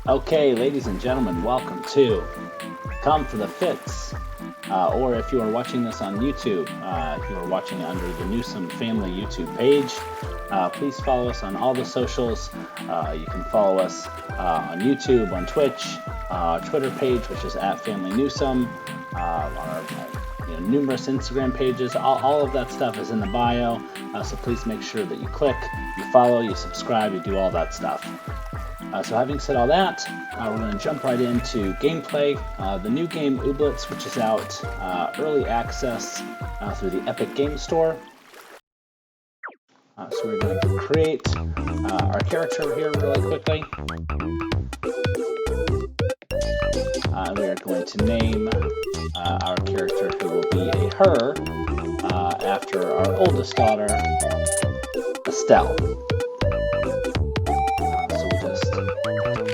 Okay, ladies and gentlemen, welcome to Come for the Fix. Or if you are watching this on YouTube, if you are watching it under the Newsome Family YouTube page, please follow us on all the socials. You can follow us on YouTube, on Twitch, our Twitter page, which is @FamilyNewsome, on our numerous Instagram pages. All of that stuff is in the bio, so please make sure that you click, you follow, you subscribe, you do all that stuff. So having said all that, we're going to jump right into gameplay. The new game Ooblets, which is out early access through the Epic Game Store. So we're going to create our character here really quickly. We are going to name our character, who will be a her, after our oldest daughter, Estelle.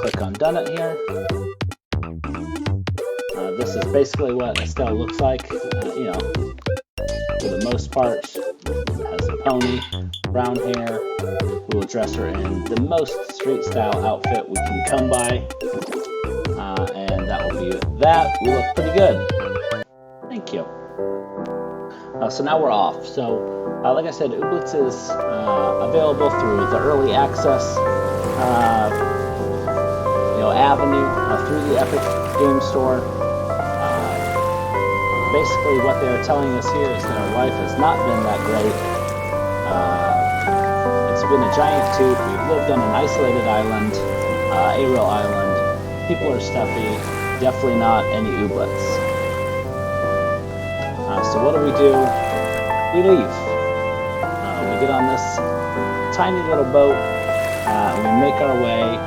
Click on Done It here. This is basically what Estelle looks like. For the most part, she has a pony, brown hair. We will dress her in the most street style outfit we can come by. And that will be that. We look pretty good. Thank you. So now we're off. So, like I said, Ooblets is available through the early access avenue through the Epic Game Store. Basically, what they are telling us here is that our life has not been that great. It's been a giant toot. We've lived on an isolated island, Ariel Island. People are stuffy. Definitely not any Ooblets. So what do? We leave. We get on this tiny little boat, and we make our way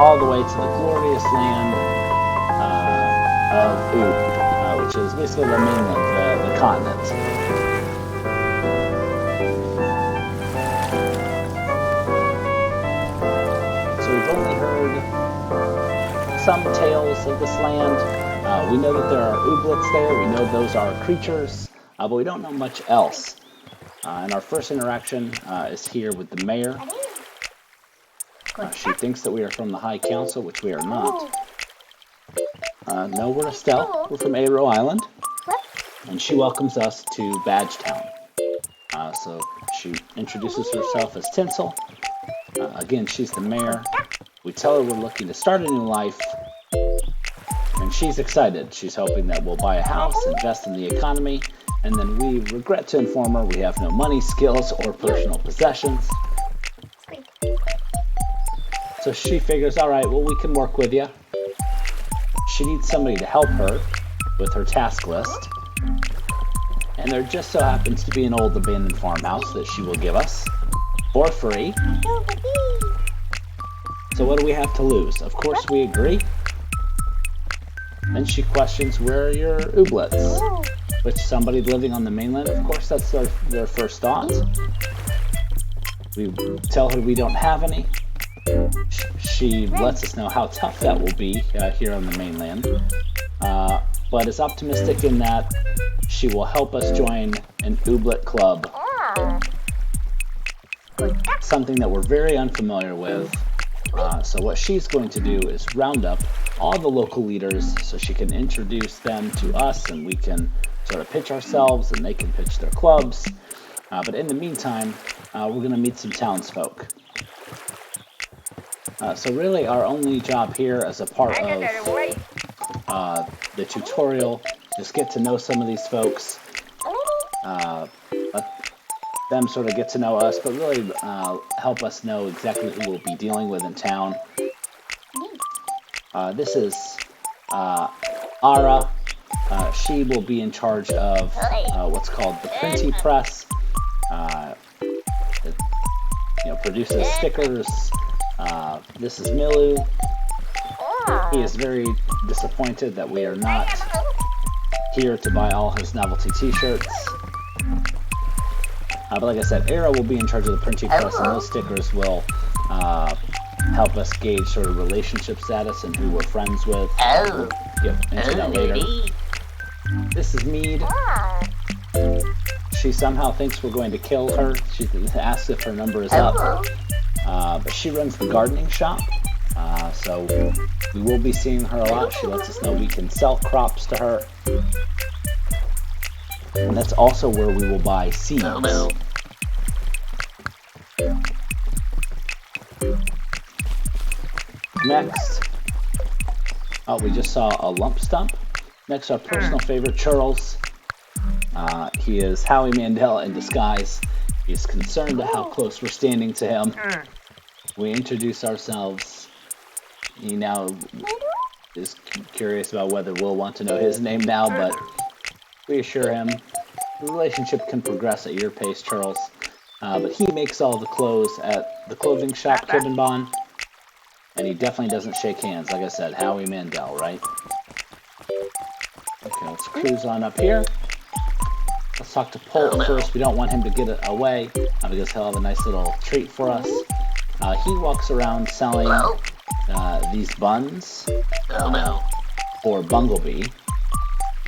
all the way to the glorious land of Oob, which is basically the mainland, the continent. So we've only heard some tales of this land. We know that there are Ooblets there. We know those are creatures, but we don't know much else. And our first interaction is here with the mayor. She thinks that we are from the High Council, which we are not. No, we're Estelle. We're from Ariel Island. And she welcomes us to Badgetown. So she introduces herself as Tinsel. Again, she's the mayor. We tell her we're looking to start a new life. And she's excited. She's hoping that we'll buy a house, invest in the economy, and then we regret to inform her we have no money, skills, or personal possessions. So she figures, all right, well, we can work with you. She needs somebody to help her with her task list. And there just so happens to be an old abandoned farmhouse that she will give us for free. So what do we have to lose? Of course we agree. And she questions, where are your Ooblets? Which somebody living on the mainland, of course, that's their first thought. We tell her we don't have any. She lets us know how tough that will be here on the mainland, but is optimistic in that she will help us join an Ooblet club, something that we're very unfamiliar with. So what she's going to do is round up all the local leaders so she can introduce them to us, and we can sort of pitch ourselves and they can pitch their clubs. But in the meantime, we're going to meet some townsfolk. So really our only job here as a part of the tutorial, just get to know some of these folks, let them sort of get to know us, but really help us know exactly who we'll be dealing with in town. This is Ara. She will be in charge of what's called the printing press. It produces stickers. This is Milu. He is very disappointed that we are not here to buy all his novelty t-shirts. But like I said, Era will be in charge of the printing press, and those stickers will help us gauge sort of relationship status and who we're friends with. We'll get into that later. This is Mead. She somehow thinks we're going to kill her. She asks if her number is up. But she runs the gardening shop. So we will be seeing her a lot. She lets us know we can sell crops to her. And that's also where we will buy seeds. Next, we just saw a lump stump. Next, our personal favorite, Charles. He is Howie Mandel in disguise. He's concerned at how close we're standing to him. We introduce ourselves. He now is curious about whether we'll want to know his name now, but we assure him the relationship can progress at your pace, Charles. But he makes all the clothes at the clothing shop, Kibbenbon, and he definitely doesn't shake hands. Like I said, Howie Mandel, right? Okay, let's cruise on up here. Let's talk to Polt first. We don't want him to get away because he'll have a nice little treat for us. He walks around selling these buns for Bunglebee.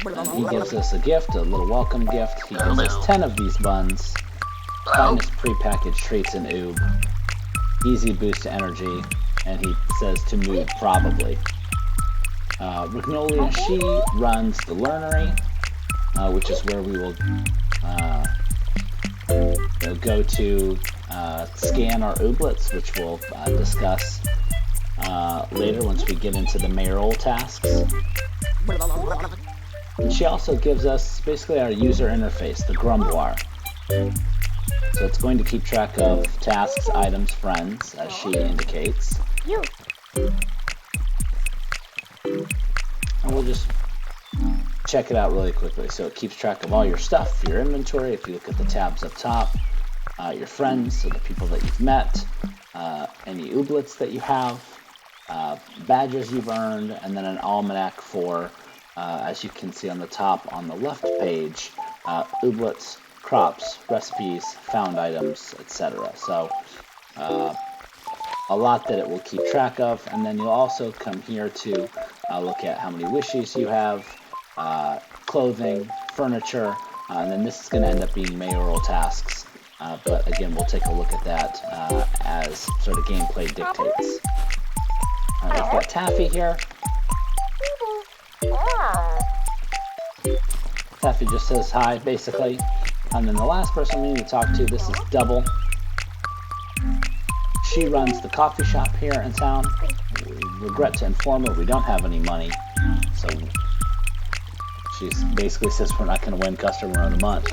And he gives us a gift, a little welcome gift. He gives us 10 of these buns. Finest prepackaged treats in Oob. Easy boost to energy. And he says to move, probably. Rignolia, she runs the Learnery, which is where we will go to scan our Ooblets, which we'll discuss later once we get into the mayoral tasks. And she also gives us basically our user interface, the Grumboir. So it's going to keep track of tasks, items, friends, as she indicates. And we'll just check it out really quickly. So it keeps track of all your stuff, your inventory. If you look at the tabs up top, your friends, so the people that you've met, any Ooblets that you have, badges you've earned, and then an almanac for, as you can see on the top on the left page, Ooblets, crops, recipes, found items, etc. So a lot that it will keep track of. And then you'll also come here to look at how many wishes you have, clothing, furniture, and then this is going to end up being mayoral tasks. But again, we'll take a look at that as sort of gameplay dictates. We've got Taffy here. Taffy just says hi, basically. And then the last person we need to talk to, this is Double. She runs the coffee shop here in town. We regret to inform her we don't have any money. So she basically says we're not going to win customer of the month.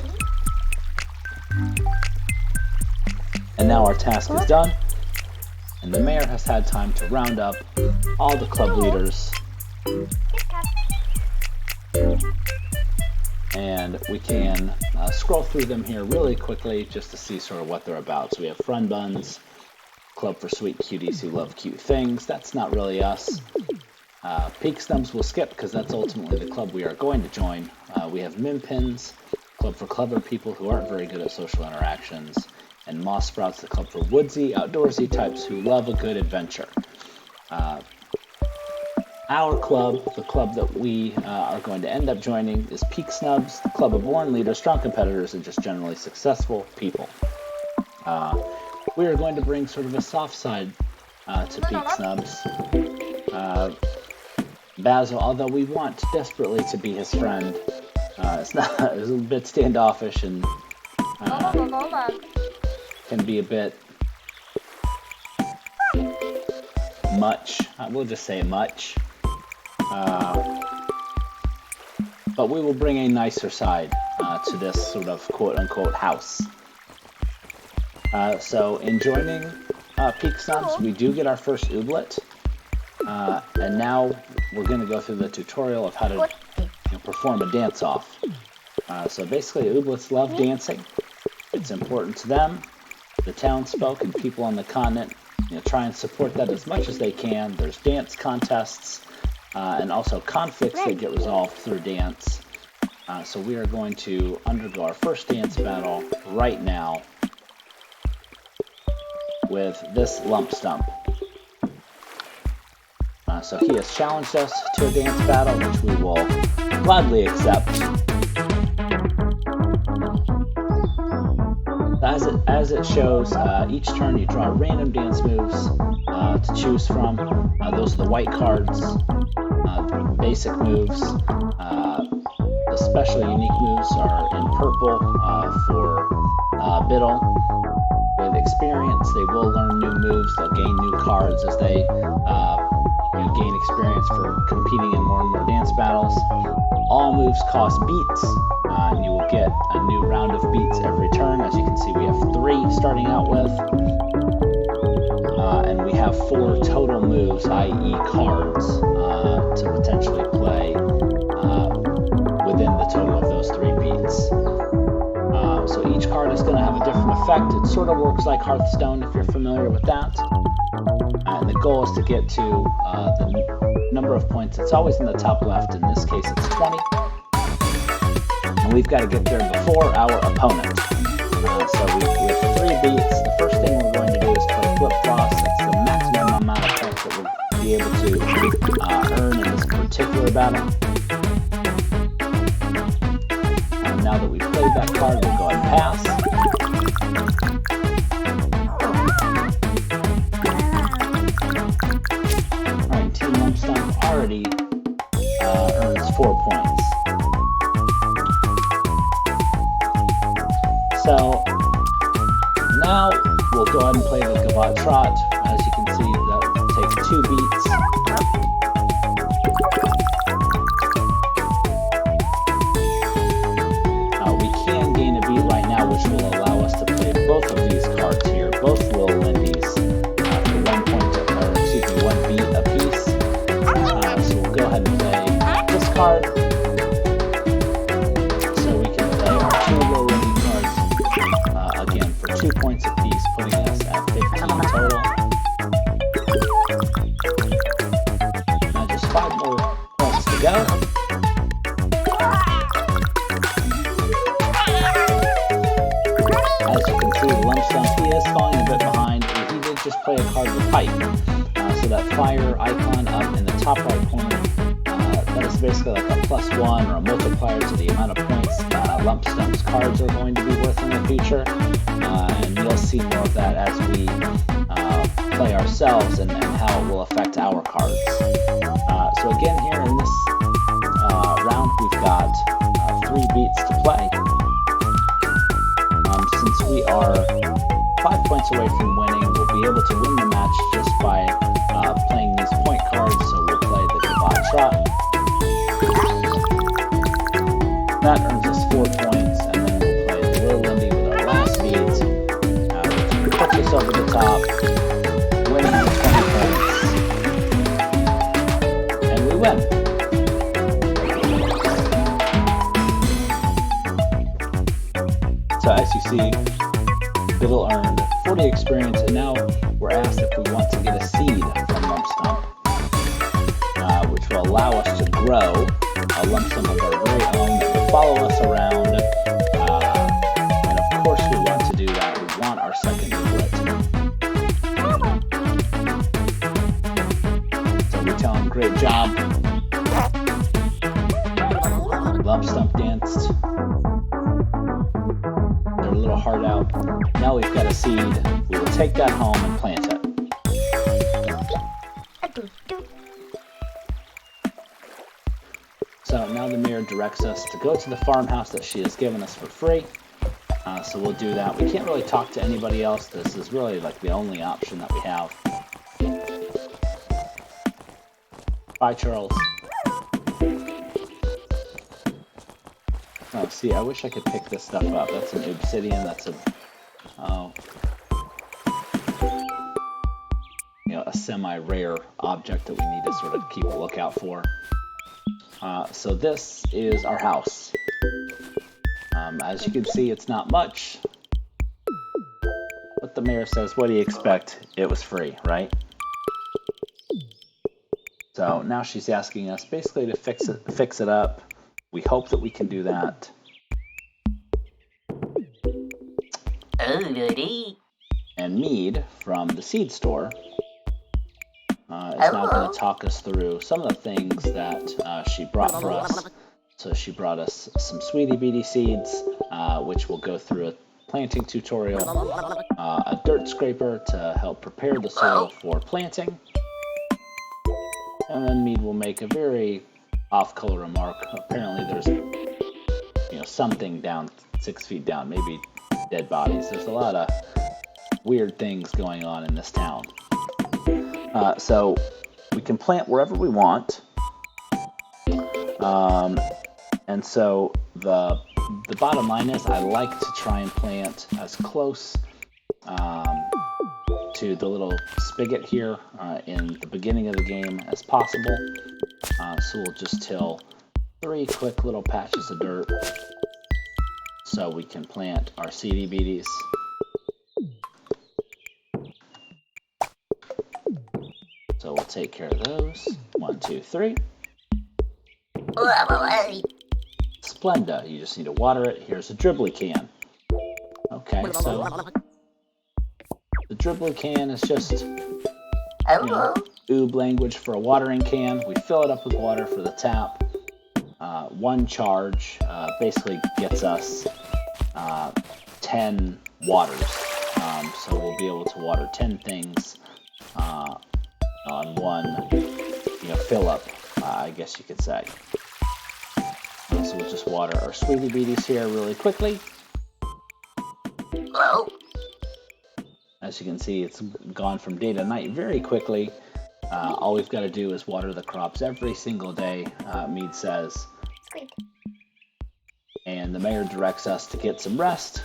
And now our task is done. And the mayor has had time to round up all the club leaders. And we can scroll through them here really quickly just to see sort of what they're about. So we have Friend Buns, Club for Sweet Cuties Who Love Cute Things. That's not really us. Peak Snubs we'll skip because that's ultimately the club we are going to join. We have Minpins, Club for Clever People Who Aren't Very Good at Social Interactions. And Moss Sprouts, the club for woodsy, outdoorsy types who love a good adventure. Our club, the club that we are going to end up joining, is Peak Snubs, the club of born leaders, strong competitors, and just generally successful people. We are going to bring sort of a soft side to Peak Snubs. Basil, although we want desperately to be his friend, it's a little bit standoffish and can be a bit much. We'll just say much. But we will bring a nicer side to this sort of quote-unquote house. So in joining Peak Snubs, we do get our first Ooblet. And now we're going to go through the tutorial of how to perform a dance-off. So basically, Ooblets love dancing. It's important to them. The townsfolk and people on the continent try and support that as much as they can. There's dance contests and also conflicts that get resolved through dance. So we are going to undergo our first dance battle right now with this lump stump. So he has challenged us to a dance battle, which we will gladly accept. As it shows, each turn you draw random dance moves to choose from. Those are the white cards, basic moves. The special unique moves are in purple for Biddle. With experience, they will learn new moves. They'll gain new cards as they gain experience for competing in more and more dance battles. All moves cost beats, and you will get a new round of beats every turn. As you can see, we have 3 starting out with. And we have 4 total moves, i.e. cards, to potentially play within the total of those 3 beats. So each card is going to have a different effect. It sort of works like Hearthstone if you're familiar with that. And the goal is to get to the number of points. It's always in the top left. In this case, it's 20. And we've got to get there before our opponent. So with 3 beats, the first thing we're going to do is play Flip Floss. It's the maximum amount of points that we'll be able to earn in this particular battle. Now that we've played that card, we'll go ahead and pass. Alright, Team Lump Stump already earns 4 points. So now we'll go ahead and play the Gavotte Trot. As you can see, that takes 2 beats. Which will allow us to play both of these cards here, both Little Lindies, for 1 point, or excuse me, 1 beat apiece. So we'll go ahead and play this card. So we can play our 2 Little Lindy cards, again, for 2 points apiece, putting us at 15 total. Now just 5 more points to go. As you can see, the Lump Stump, he is falling a bit behind. He did just play a card with Pipe. So that fire icon up in the top right corner, that is basically like a +1 or a multiplier to the amount of points Lump Stump's cards are going to be worth in the future. And you'll see more of that as we play ourselves and how it will affect our cards. So again, here in this round, we've got 3 beats to play. Since we are 5 points away from winning, we'll be able to win the match just by playing these point cards. So we'll play the Gavotte Trot. That earns us 4 points, and then we'll play the Little Lindy with our last beat, which puts us over the top, winning the 20 points. And we win. So as you see, Biddle earned 40 experience, and now we're asked if we want to get a seed from Lump Stump, which will allow us to grow a Lump Stump of our very own that will follow us around. And of course we want to do that. We want our second Ooblet. So we tell him, great job. Lump Stump danced their little heart out. Now we've got a seed. We will take that home and plant it. So now the mirror directs us to go to the farmhouse that she has given us for free. So we'll do that. We can't really talk to anybody else. This is really like the only option that we have. Bye, Charles. Oh, see, I wish I could pick this stuff up. That's an obsidian. That's a, a semi-rare object that we need to sort of keep a lookout for. So this is our house. As you can see, it's not much. But the mayor says, what do you expect? It was free, right? So now she's asking us basically to fix it up. We hope that we can do that. And Mead from the seed store is now going to talk us through some of the things that she brought for us. So she brought us some Sweetie Beatie seeds, which we'll go through planting tutorial, a dirt scraper to help prepare the soil for planting, and then Mead will make a very off-color remark. Apparently there's something down 6 feet down, maybe dead bodies. There's a lot of weird things going on in this town. So we can plant wherever we want. And so the bottom line is I like to try and plant as close to the little spigot here in the beginning of the game as possible. So we'll just till 3 quick little patches of dirt so we can plant our seedy beaties. So we'll take care of those. 1, 2, 3. Splenda. You just need to water it. Here's a dribbly can. Okay, so the dribbly can is just Oob language for a watering can. We fill it up with water for the tap. 1 charge basically gets us 10 waters. So we'll be able to water 10 things on one fill up, I guess you could say. So we'll just water our sweetie beaties here really quickly. As you can see, it's gone from day to night very quickly. All we've got to do is water the crops every single day, Mead says. And the mayor directs us to get some rest,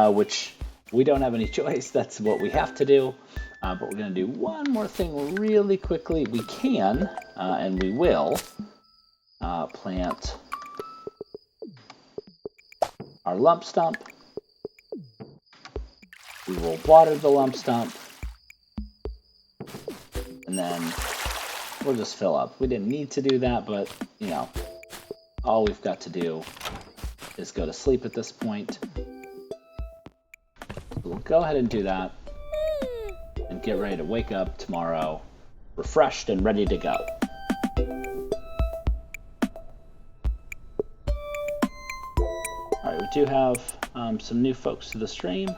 which we don't have any choice. That's what we have to do. But we're going to do one more thing really quickly. We can, and we will, plant our lump stump. We will water the lump stump. And then we'll just fill up. We didn't need to do that, but, all we've got to do is go to sleep at this point. We'll go ahead and do that. And get ready to wake up tomorrow refreshed and ready to go. Alright, we do have some new folks to the stream.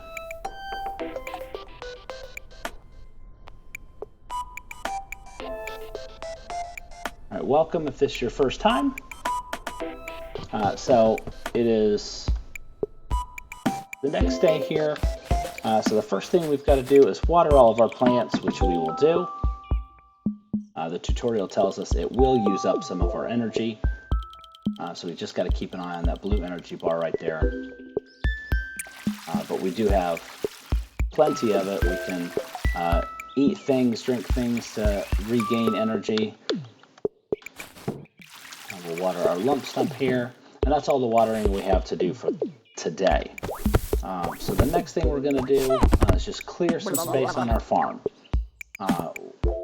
Alright, welcome if this is your first time. So it is the next day here. So the first thing we've got to do is water all of our plants, which we will do. The tutorial tells us it will use up some of our energy. So we just got to keep an eye on that blue energy bar right there. But we do have plenty of it. We can eat things, drink things to regain energy. We'll water our lump stump here. And that's all the watering we have to do for today. So the next thing we're going to do is just clear some space on our farm.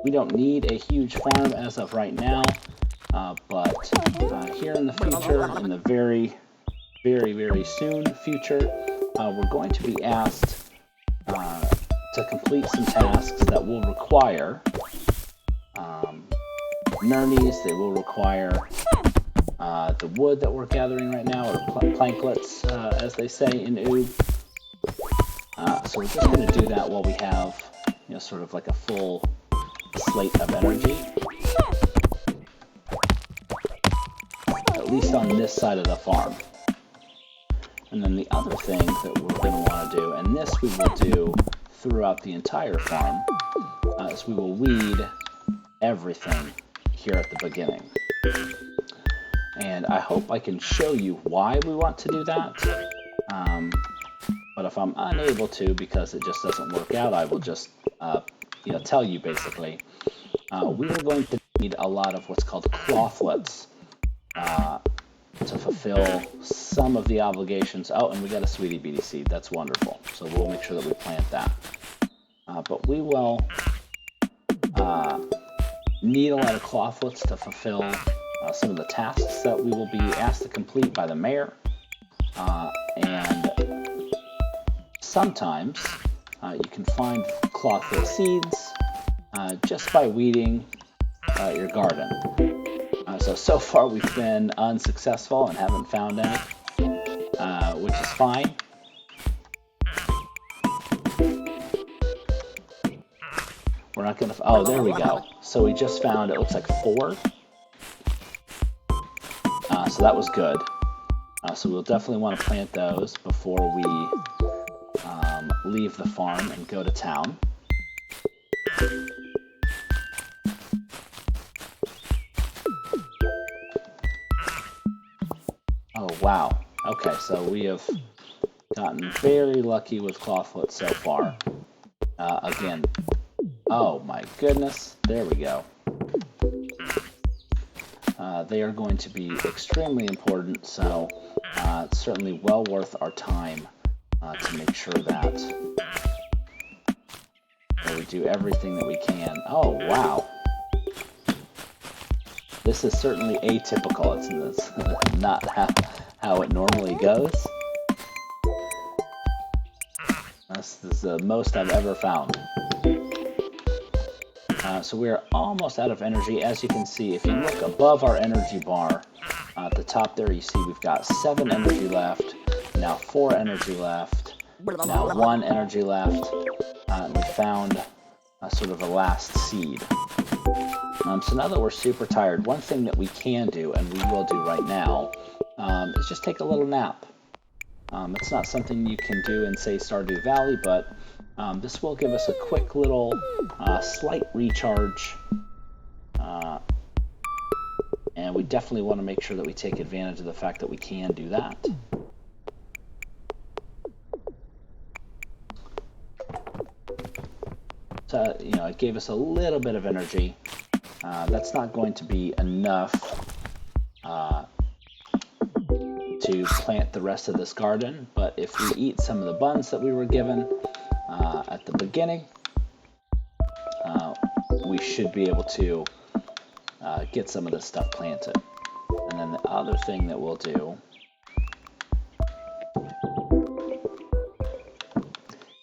We don't need a huge farm as of right now, but here in the future, in the very, very, very soon future, we're going to be asked to complete some tasks that will require nernies. They will require the wood that we're gathering right now, or planklets, as they say in Oob. So we're just going to do that while we have, sort of like a full slate of energy. At least on this side of the farm. And then the other thing that we're going to want to do, and this we will do throughout the entire farm, is we will weed everything here at the beginning. And I hope I can show you why we want to do that. But if I'm unable to, because it just doesn't work out, I will just tell you basically. We are going to need a lot of what's called clothlets to fulfill some of the obligations. Oh, and we got a sweetie beatie seed. That's wonderful. So we'll make sure that we plant that. But we will need a lot of clothlets to fulfill some of the tasks that we will be asked to complete by the mayor. And sometimes you can find clothlet seeds just by weeding your garden. So far we've been unsuccessful and haven't found any, which is fine. We're not gonna. Oh, there we go. So we just found. It looks like 4. So that was good. So we'll definitely want to plant those before we leave the farm and go to town. Oh, wow. Okay, so we have gotten very lucky with clawfoot so far. Again, oh my goodness, there we go. They are going to be extremely important, so it's certainly well worth our time to make sure that we do everything that we can. Oh, wow. This is certainly atypical. It's not how it normally goes. This is the most I've ever found. So we're almost out of energy. As you can see, if you look above our energy bar, at the top there you see we've got 7 energy left, now 4 energy left, now 1 energy left, and we found sort of a last seed. So now that we're super tired, one thing that we can do, and we will do right now, is just take a little nap. It's not something you can do in, say, Stardew Valley, but this will give us a quick little slight recharge, and we definitely want to make sure that we take advantage of the fact that we can do that. So, it gave us a little bit of energy. That's not going to be enough to plant the rest of this garden, but if we eat some of the buns that we were given at the beginning, we should be able to get some of this stuff planted. And then the other thing that we'll do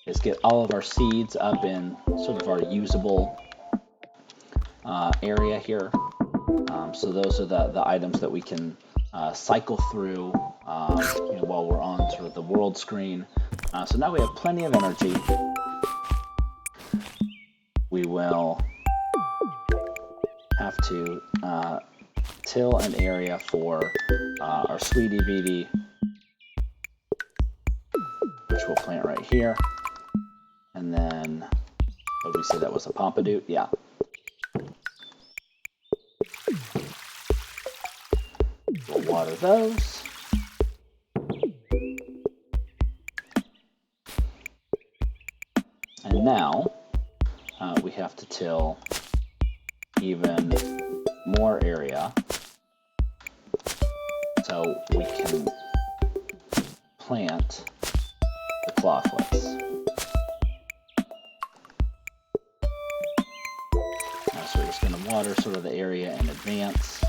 is get all of our seeds up in sort of our usable area here. So those are the items that we can cycle through while we're on sort of the world screen. So now we have plenty of energy. We will have to till an area for our sweetie beatie, which we'll plant right here. And then, what did we say that was, a pompadour? Yeah. We'll water those. And now we have to till even more area so we can plant the clawfoots. So we're just going to water sort of the area in advance.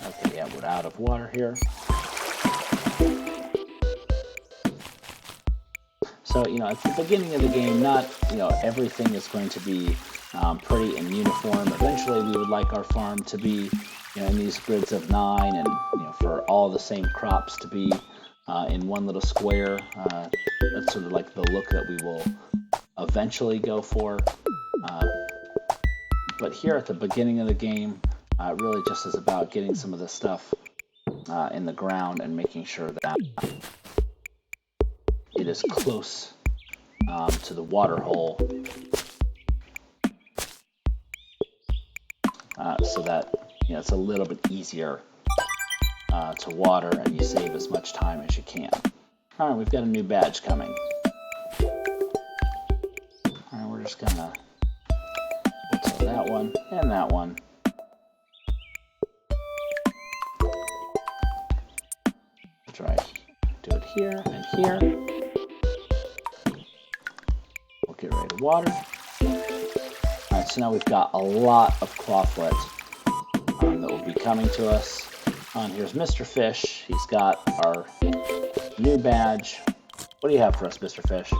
Okay, yeah, we're out of water here. So, at the beginning of the game, not, everything is going to be pretty and uniform. Eventually, we would like our farm to be, in these grids of 9 and, for all the same crops to be in one little square. That's sort of like the look that we will eventually go for. But here at the beginning of the game, it really just is about getting some of this stuff in the ground and making sure that it is close to the water hole, so that it's a little bit easier to water and you save as much time as you can. All right, we've got a new badge coming. All right, we're just gonna till that one and that one. Try do it here and here. We'll get ready to water. Alright, so now we've got a lot of clawfoot that will be coming to us. Here's Mr. Fish. He's got our new badge. What do you have for us, Mr. Fish?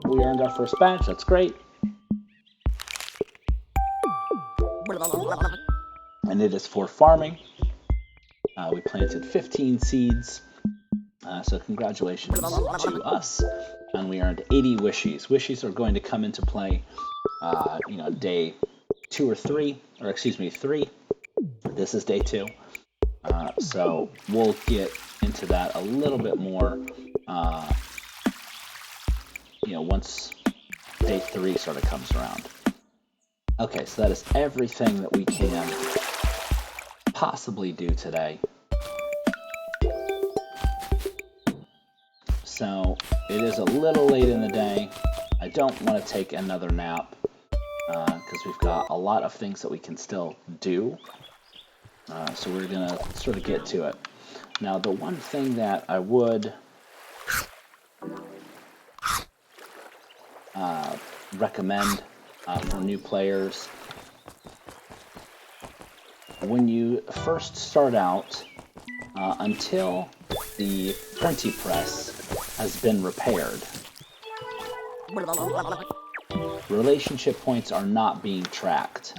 We earned our first badge. That's great. And it is for farming. We planted 15 seeds So congratulations to us. And we earned 80 wishies. Wishies are going to come into play, day 2 or 3, or excuse me, 3. This is day 2. So we'll get into that a little bit more, once day 3 sort of comes around. Okay, so that is everything that we can possibly do today. So it is a little late in the day. I don't want to take another nap because we've got a lot of things that we can still do. So we're going to sort of get to it. Now, the one thing that I would recommend for new players, when you first start out, until the printing press has been repaired, relationship points are not being tracked.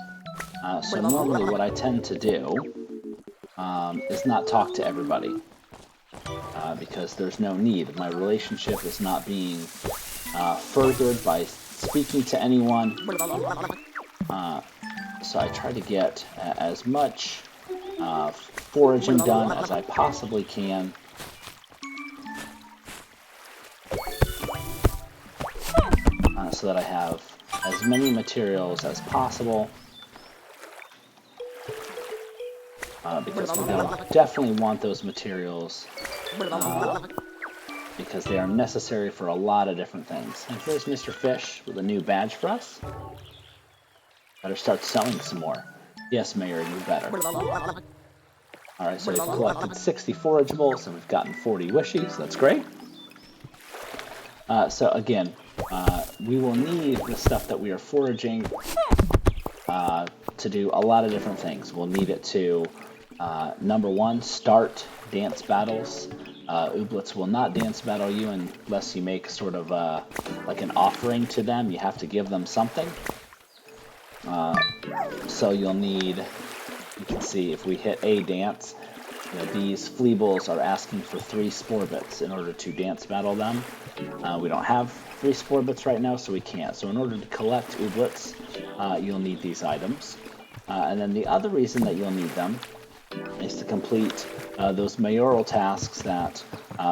So normally what I tend to do is not talk to everybody because there's no need. My relationship is not being furthered by speaking to anyone. So I try to get as much foraging done as I possibly can. So that I have as many materials as possible. Because we're going to definitely want those materials because they are necessary for a lot of different things. And here's Mr. Fish with a new badge for us. Better start selling some more. Yes, Mayor, you better. Alright, so we've collected 60 forageables and we've gotten 40 wishies. That's great. So again, we will need the stuff that we are foraging to do a lot of different things. We'll need it to, number 1, start dance battles. Ooblets will not dance battle you unless you make sort of like an offering to them. You have to give them something. So you'll need, you can see if we hit a dance, these fleebles are asking for 3 spore bits in order to dance battle them. We don't have 3 spore bits right now, so we can't. So in order to collect ooblets, you'll need these items. And then the other reason that you'll need them is to complete those mayoral tasks that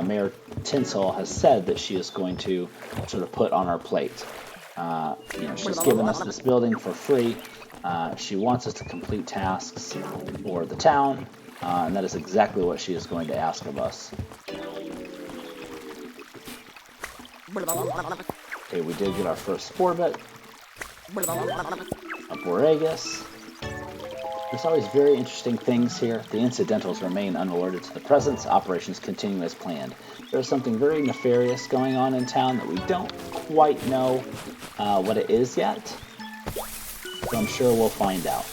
Mayor Tinsel has said that she is going to sort of put on our plate. She's given us this building for free. She wants us to complete tasks for the town, and that is exactly what she is going to ask of us. Okay, we did get our first spore bit. A Boragus. There's always very interesting things here. The incidentals remain unalerted to the presence. Operations continue as planned. There's something very nefarious going on in town that we don't quite know what it is yet. So I'm sure we'll find out.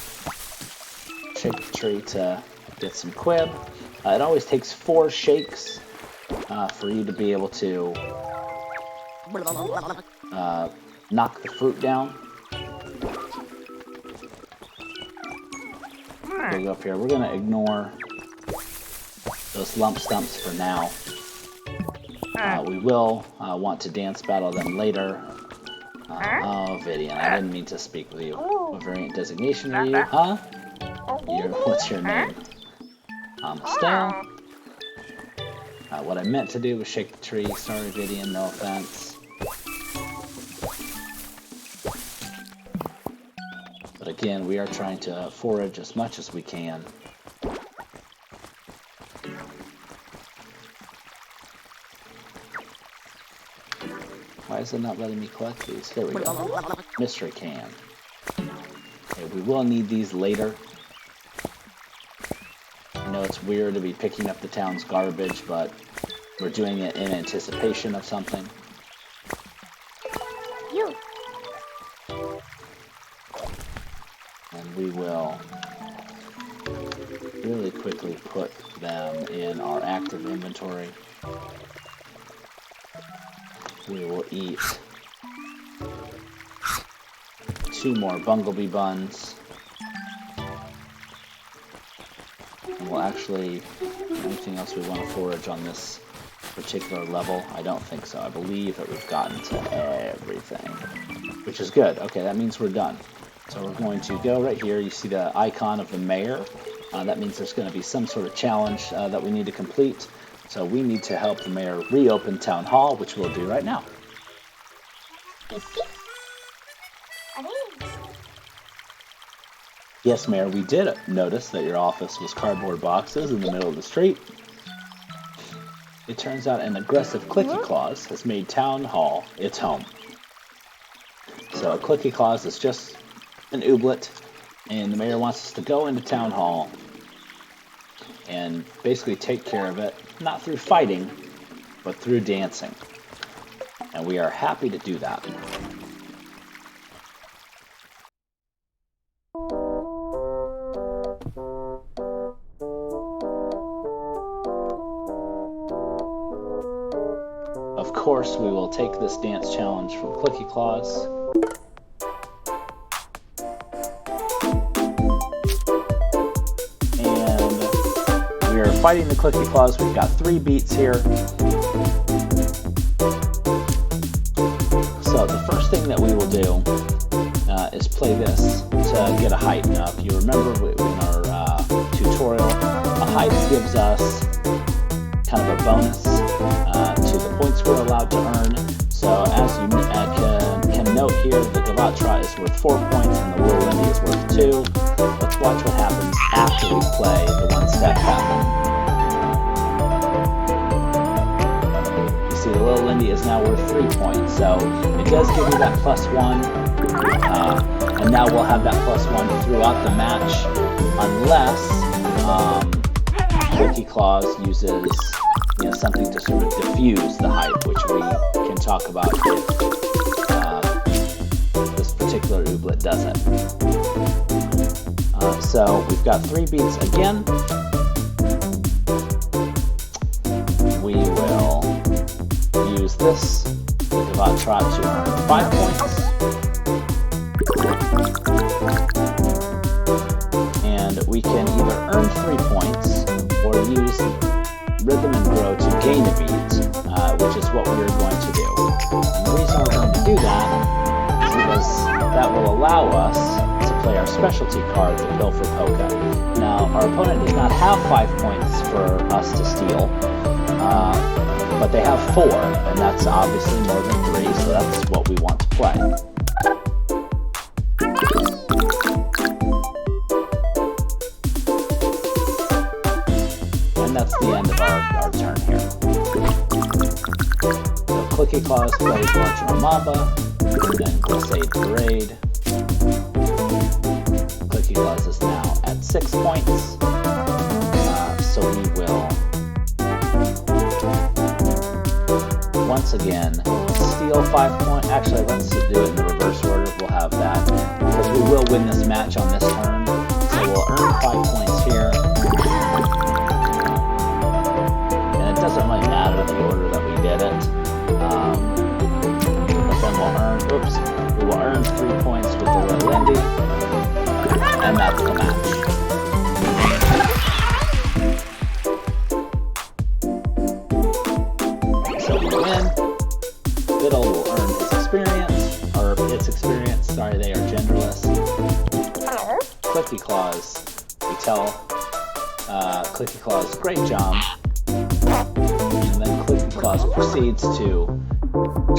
Shake the tree to get some quib. It always takes 4 shakes for you to be able to knock the fruit down. We'll go up here. We're going to ignore those lump stumps for now. We will want to dance battle them later. Oh, Vidian, I didn't mean to speak with you. What variant designation are you? Huh? What's your name? Estelle. What I meant to do was shake the tree. Sorry, Vidian, no offense. But again, we are trying to forage as much as we can. Why is it not letting me collect these? Here we go. Mystery can. Okay, we will need these later. I know it's weird to be picking up the town's garbage, but we're doing it in anticipation of something. And we will really quickly put them in our active inventory. We will eat 2 more bumblebee buns. And we'll actually, anything else we want to forage on this particular level? I don't think so. I believe that we've gotten to everything, which is good. Okay, that means we're done. So we're going to go right here. You see the icon of the mayor. That means there's going to be some sort of challenge that we need to complete. So we need to help the mayor reopen Town Hall, which we'll do right now. Yes, Mayor, we did notice that your office was cardboard boxes in the middle of the street. It turns out an aggressive clicky clause has made Town Hall its home. So a clicky clause is just an ooblet, and the mayor wants us to go into Town Hall and basically take care of it, not through fighting, but through dancing. And we are happy to do that. Of course, we will take this dance challenge from Clicky Claus. And we are fighting the Clicky Claus. We've got 3 beats here. So the first thing that we will do is play this to get a hype. Now, if you remember in our tutorial, a hype gives us kind of a bonus to the points we're allowed to earn. So as you can note here, the Galatra is worth 4 points and the Little Lindy is worth 2. Let's watch what happens after we play the one-step pattern. You see the Little Lindy is now worth 3 points, so it does give you that +1, and now we'll have that +1 throughout the match, unless Clicky Claus uses something to sort of diffuse the hype, which we can talk about if this particular ooblet doesn't. So we've got 3 beats again. We will use this, the Galatra, to earn 5 points. And we can either earn 3 points or use Rhythm and Grow to gain a beat, which is what we're going to do. And the reason we're going to do that is because that will allow us to play our specialty card, the Pilfer Polka. Now, our opponent does not have 5 points for us to steal, but they have 4, and that's obviously more than 3, so that's what we want to play. And that's the end of our turn here. So Clicky Claus plays March Mamba, and then Glissade Parade. Clicky Claus is now at 6 points, so we will once again steal 5 points. Actually, let's do it in the reverse order. We'll have that, because we will win this match on this turn. So we'll earn 5 points here. And it doesn't really matter the order that we did it. But then we will earn 3 points with the Little Lindy. And that's the match. So we win. Fiddle will earn his experience, or its experience. Sorry, they are genderless. Clicky Claus, we tell Clicky Claus, great job. And then Clicky Claus proceeds to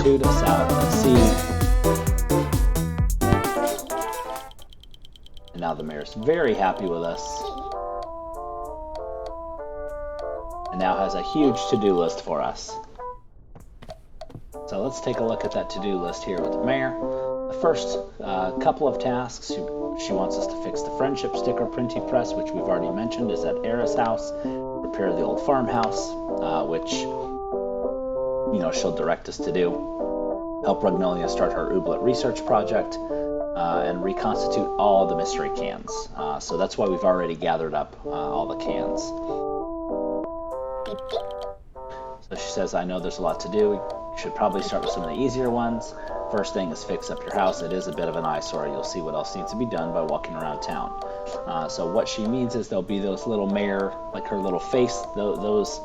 toot us out a seed. And now the mayor's very happy with us. And now has a huge to-do list for us. So let's take a look at that to-do list here with the mayor. The first couple of tasks, she wants us to fix the friendship sticker printing press, which we've already mentioned is at Era's house. Repair the old farmhouse, which she'll direct us to do. Help Ragnolia start her Ooblet research project, and reconstitute all the mystery cans. So that's why we've already gathered up all the cans. So she says, I know there's a lot to do. should probably start with some of the easier ones. First thing is fix up your house. It is a bit of an eyesore. You'll see what else needs to be done by walking around town. So what she means is there'll be those little mayor, like her little face, those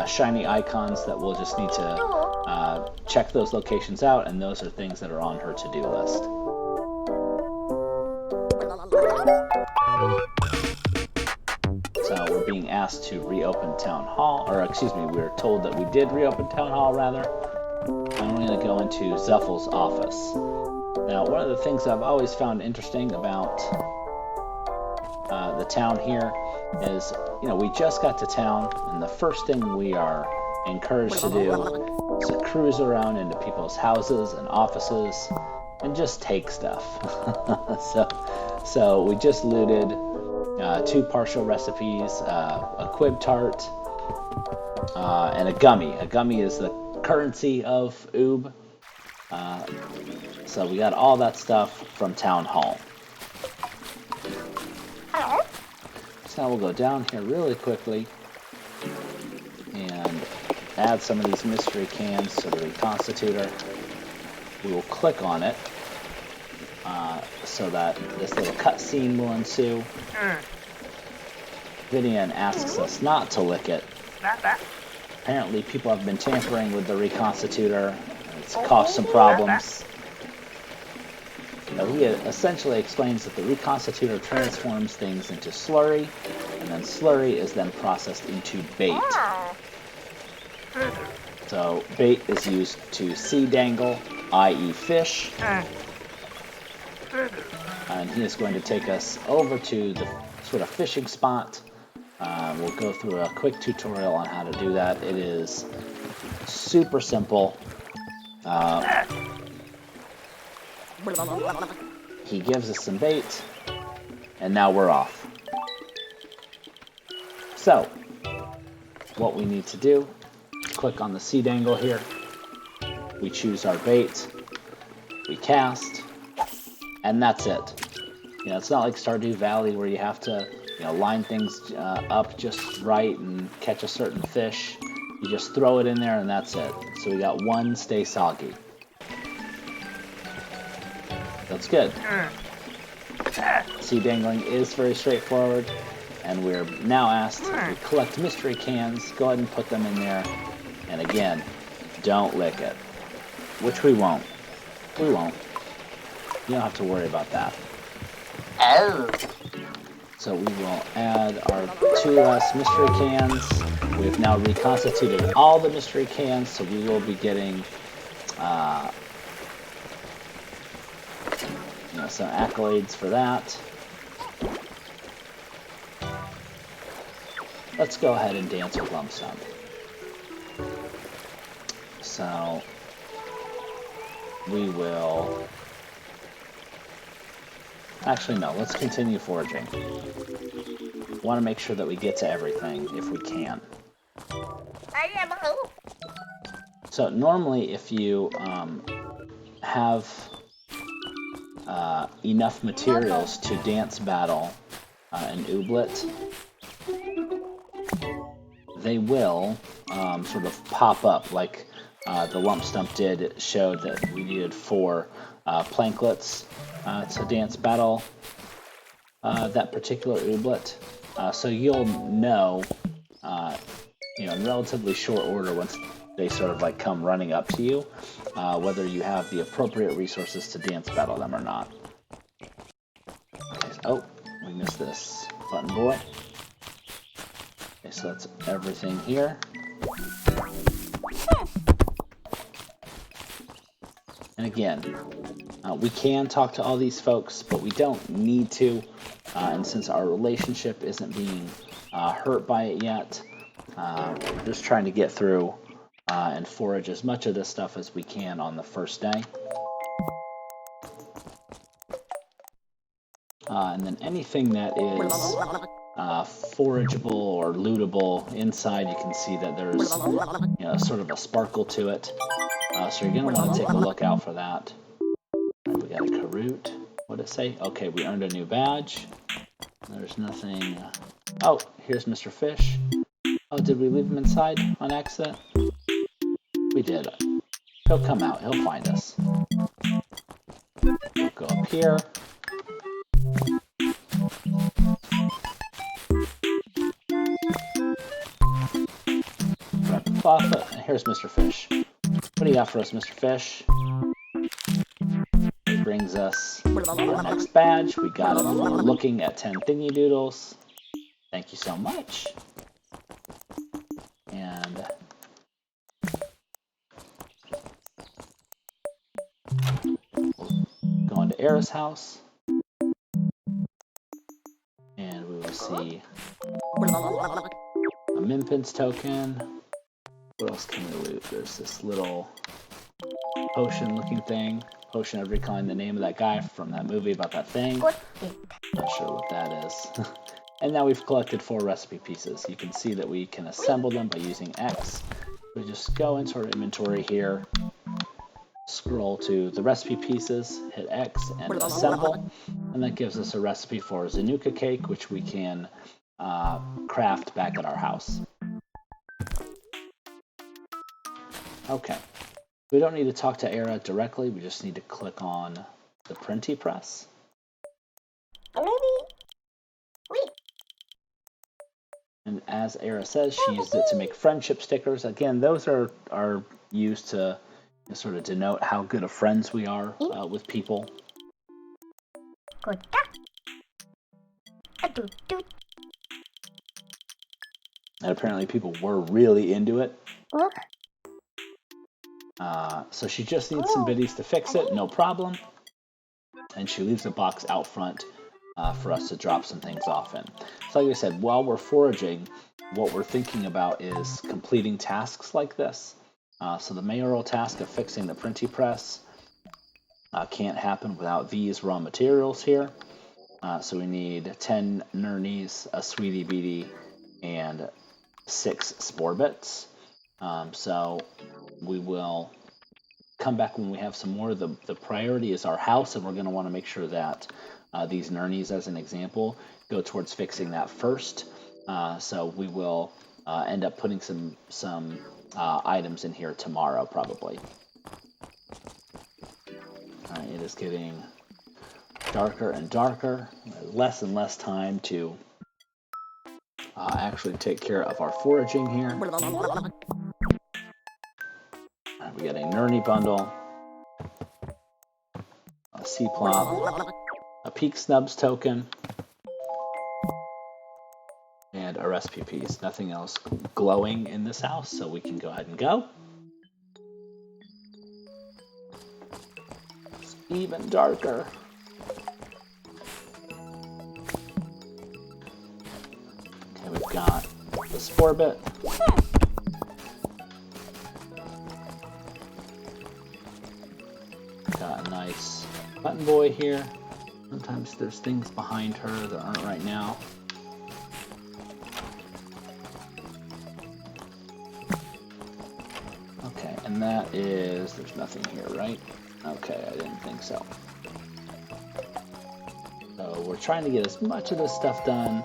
shiny icons that we'll just need to check those locations out, and those are things that are on her to-do list. So we're being asked to reopen Town Hall, or excuse me, we're told that we did reopen Town Hall, rather. I'm going to go into Zuffel's office. Now, one of the things I've always found interesting about the town here is, we just got to town, and the first thing we are encouraged to do is to cruise around into people's houses and offices and just take stuff. So we just looted 2 partial recipes, a quib tart, and a gummy. A gummy is the currency of Oob. So we got all that stuff from Town Hall. So now we'll go down here really quickly and add some of these mystery cans to the reconstitutor. We will click on it so that this little cutscene will ensue. Vivian asks us not to lick it. Apparently people have been tampering with the reconstitutor. It's caused some problems. He essentially explains that the reconstitutor transforms things into slurry, and then slurry is then processed into bait. So bait is used to sea dangle, i.e. fish. And he is going to take us over to the sort of fishing spot. We'll go through a quick tutorial on how to do that. It is super simple. He gives us some bait, and now we're off. So, what we need to do is click on the sea dangle here. We choose our bait, we cast, and that's it. It's not like Stardew Valley where you have to line things up just right and catch a certain fish. You just throw it in there and that's it. So we got 1 stay soggy. That's good. Sea dangling is very straightforward, and we're now asked to collect mystery cans. Go ahead and put them in there, and again, don't lick it, which we won't. We won't. You don't have to worry about that. So we will add our 2 last mystery cans. We've now reconstituted all the mystery cans, so we will be getting some accolades for that. Let's go ahead and dance with Lump Sum. So we will... Actually, no, let's continue foraging. Want to make sure that we get to everything if we can. So normally if you have enough materials to dance battle an Ooblet, they will sort of pop up like the lump stump did. It showed that we needed 4 planklets to dance battle that particular Ooblet. So you'll know, in relatively short order once they sort of like come running up to you, whether you have the appropriate resources to dance battle them or not. Okay, oh, we missed this button boy. Okay, so that's everything here. And again, we can talk to all these folks, but we don't need to. And since our relationship isn't being hurt by it yet, we're just trying to get through and forage as much of this stuff as we can on the first day. And then anything that is forageable or lootable inside, you can see that there's sort of a sparkle to it. So you're going to want to take a look out for that. All right, we got a Karoot. What did it say? Okay, we earned a new badge. There's nothing... Oh, here's Mr. Fish. Oh, did we leave him inside on accident? We did. He'll come out. He'll find us. We'll go up here. Grab the buffet. And here's Mr. Fish. What do you got for us, Mr. Fish? It brings us our next badge. We got it for looking at 10 thingy doodles. Thank you so much. And we'll go into Era's house. And we will see a Minpins token. What else can we loot? There's this little potion looking thing. Potion of Recalling, the name of that guy from that movie about that thing. Not sure what that is. And now we've collected 4 recipe pieces. You can see that we can assemble them by using X. We just go into our inventory here, scroll to the recipe pieces, hit X and assemble, and that gives us a recipe for Zanuka cake, which we can craft back at our house. Okay. We don't need to talk to Era directly, we just need to click on the printy press. And as Era says, she used it to make friendship stickers. Again, those are used to sort of denote how good of friends we are with people. And apparently people were really into it. So she just needs some biddies to fix it, no problem. And she leaves a box out front for us to drop some things off in. So like I said, while we're foraging, what we're thinking about is completing tasks like this. So the mayoral task of fixing the printy press can't happen without these raw materials here. So we need 10 Nernies, a Sweetie Beatie, and 6 Spore Bits. So we will come back when we have some more. The priority is our house, and we're going to want to make sure that these Nernies, as an example, go towards fixing that first. So we will end up putting some items in here tomorrow, probably. Alright, it is getting darker and darker. Less and less time to actually take care of our foraging here. We get a Nernie bundle, a C-Plop, a Peak Snubs token, and a recipe piece. Nothing else glowing in this house, so we can go ahead and go. It's even darker. Okay, we've got the Spore Bit. Got a nice button boy here. Sometimes there's things behind her that aren't right now. Okay, and that is, there's nothing here, right? Okay, I didn't think so. So we're trying to get as much of this stuff done,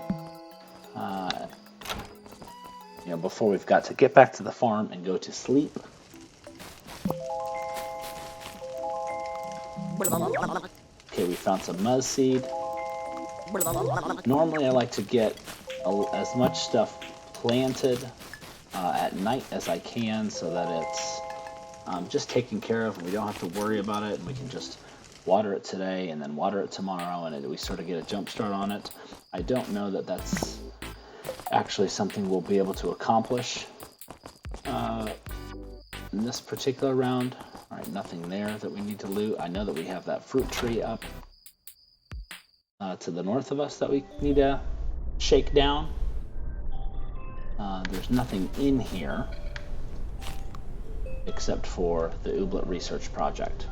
before we've got to get back to the farm and go to sleep. Okay, we found some Muzz Seed. Normally I like to get as much stuff planted at night as I can so that it's just taken care of and we don't have to worry about it, and we can just water it today and then water it tomorrow, and we sort of get a jump start on it. I don't know that that's actually something we'll be able to accomplish in this particular round. Alright, nothing there that we need to loot. I know that we have that fruit tree up to the north of us that we need to shake down. There's nothing in here except for the Ooblet research project.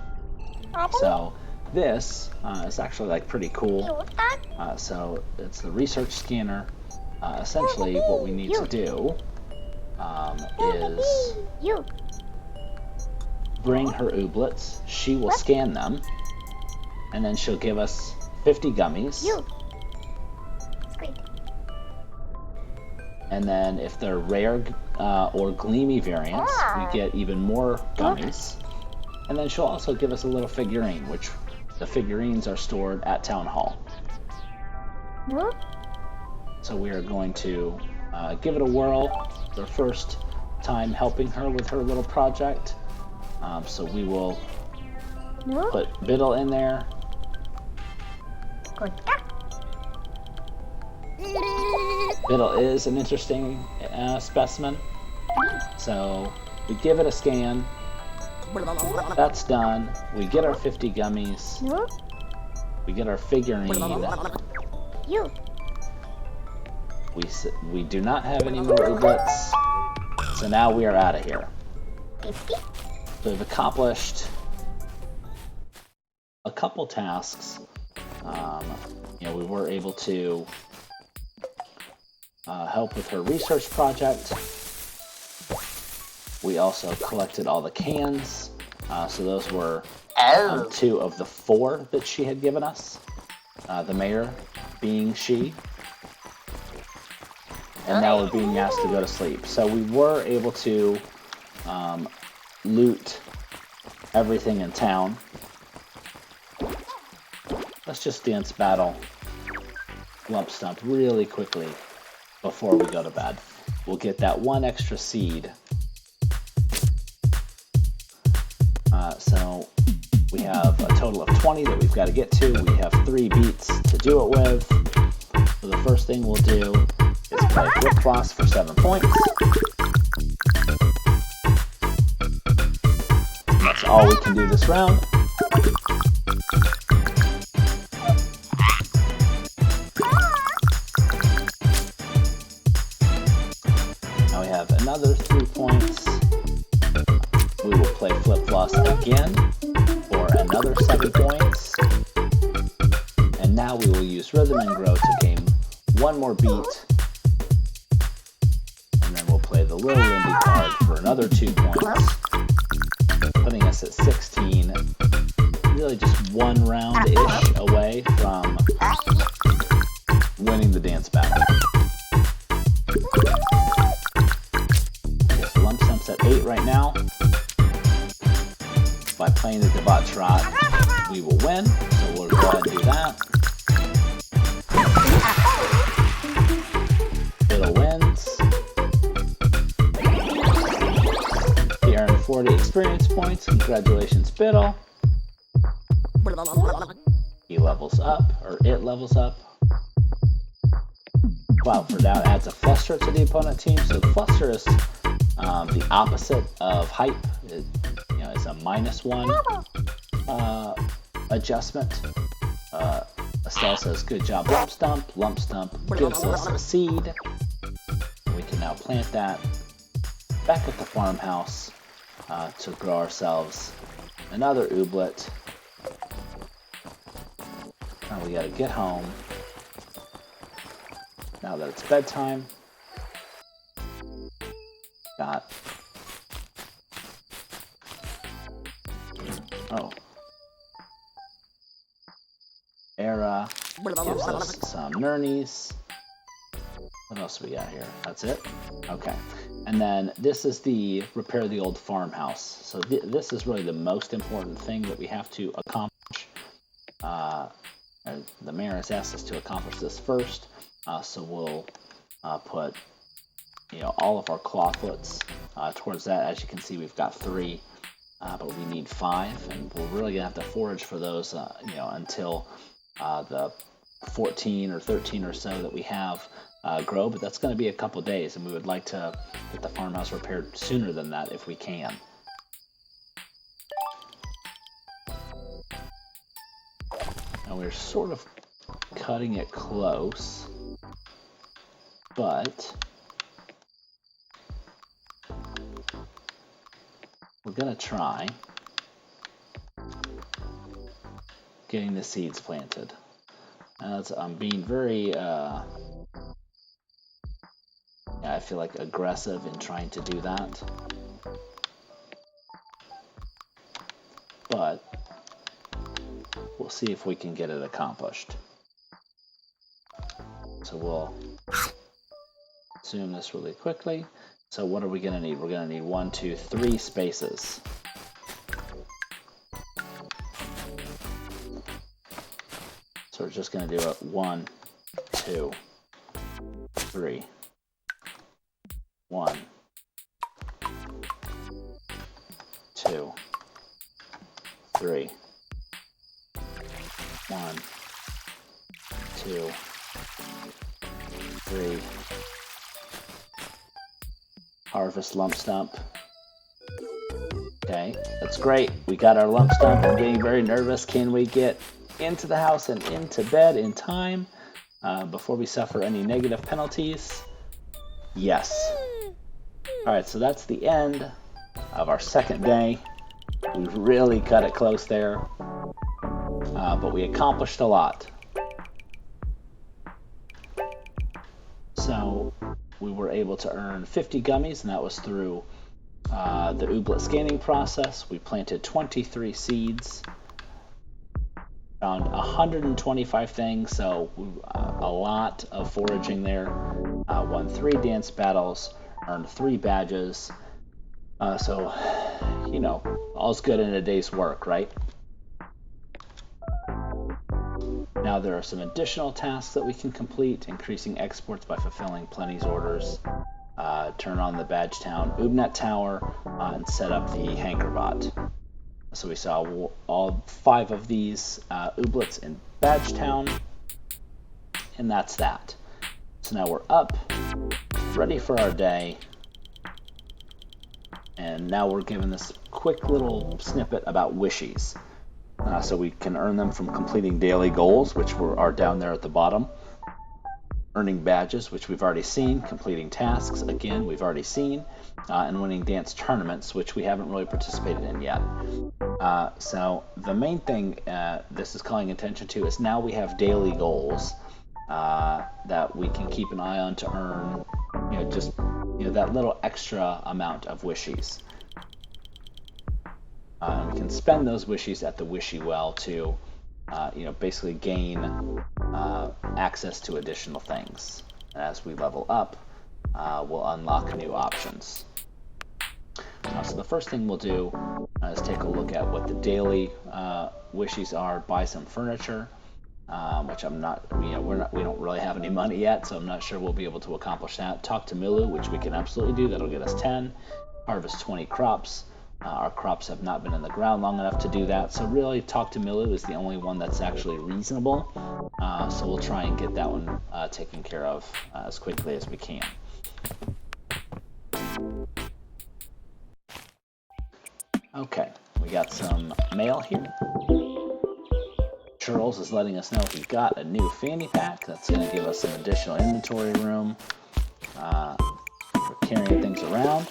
So this is actually like pretty cool. So it's the research scanner. Essentially what we need to do is bring her Ooblets, she will scan them, and then she'll give us 50 gummies. And then if they're rare or gleamy variants, we get even more gummies. And then she'll also give us a little figurine, which the figurines are stored at Town Hall. So we are going to give it a whirl. It's our first time helping her with her little project. So we will put Biddle in there. Biddle is an interesting specimen. So we give it a scan. That's done. We get our 50 gummies. We get our figurine. We do not have any more Ooblets. So now we are out of here. So we've accomplished a couple tasks. We were able to help with her research project. We also collected all the cans. So those were 2 of the 4 that she had given us. The mayor being she. And now we're being asked to go to sleep. So we were able to loot everything in town. Let's just dance battle Lump Stump really quickly before we go to bed. We'll get that 1 extra seed. So we have a total of 20 that we've got to get to. We have 3 beats to do it with. So the first thing we'll do is play Flip Floss for 7 points. That's all we can do this round. Now we have another 3 points. We will play Flip Floss again for another 7 points. And now we will use Rhythm and Grow to gain 1 more beat. And then we'll play the Little Lindy card for another 2 points, putting us at 16. Really just 1 round-ish away from winning the dance battle. Okay, so Lump Stump's at 8 right now. By playing the Debaucherate, we will win, so we'll go ahead and do that. Biddle wins. He earned 40 experience points. Congratulations, Biddle. He levels up, or it levels up. Cloud for Doubt adds a Fluster to the opponent team, so Fluster is the opposite of Hype. It's a -1 adjustment. Estelle says, good job, Lump Stump. Lump Stump gives us a seed. We can now plant that back at the farmhouse to grow ourselves another Ooblet. Now we gotta get home. Now that it's bedtime. Got Era gives us some Nernies. What else we got here? That's it? Okay. And then this is the repair the old farmhouse. So this is really the most important thing that we have to accomplish. The mayor has asked us to accomplish this first. So we'll put all of our clawfoots towards that. As you can see, we've got 3. But we need 5, and we're really gonna have to forage for those, until the 14 or 13 or so that we have grow. But that's going to be a couple days, and we would like to get the farmhouse repaired sooner than that if we can. Now we're sort of cutting it close, but we're going to try getting the seeds planted. And I'm being very, I feel like aggressive in trying to do that. But we'll see if we can get it accomplished. So we'll zoom this really quickly. So what are we going to need? We're going to need 1, 2, 3 spaces. So we're just going to do it 1, 2, 3. 1, 2, 3. 1, 2, 3. Harvest lump stump. Okay, that's great. We got our lump stump. I'm getting very nervous. Can we get into the house and into bed in time before we suffer any negative penalties? Yes. Alright, so that's the end of our second day. We really cut it close there, but we accomplished a lot. So we were able to earn 50 gummies, and that was through the Ooblet scanning process. We planted 23 seeds, found 125 things, so a lot of foraging there. Won 3 dance battles, earned 3 badges. So, you know, all's good in a day's work, right? Now there are some additional tasks that we can complete, increasing exports by fulfilling Plenty's orders, turn on the Badge Town Oobnet Tower, and set up the Hanker Bot. So we saw all 5 of these Ooblets in Badge Town, and that's that. So now we're up, ready for our day, and now we're given this quick little snippet about wishies. So we can earn them from completing daily goals, which are down there at the bottom. Earning badges, which we've already seen. Completing tasks, again, we've already seen. And winning dance tournaments, which we haven't really participated in yet. So the main thing this is calling attention to is now we have daily goals that we can keep an eye on to earn, that little extra amount of wishies. We can spend those wishies at the wishy well to, basically gain access to additional things. And as we level up, we'll unlock new options. So the first thing we'll do is take a look at what the daily wishies are. Buy some furniture, which I'm not. We don't really have any money yet, so I'm not sure we'll be able to accomplish that. Talk to Milu, which we can absolutely do. That'll get us 10. Harvest 20 crops. Our crops have not been in the ground long enough to do that, so really Talk to Milu is the only one that's actually reasonable. So we'll try and get that one taken care of as quickly as we can. Okay, we got some mail here. Charles is letting us know he got a new fanny pack. That's going to give us some additional inventory room for carrying things around.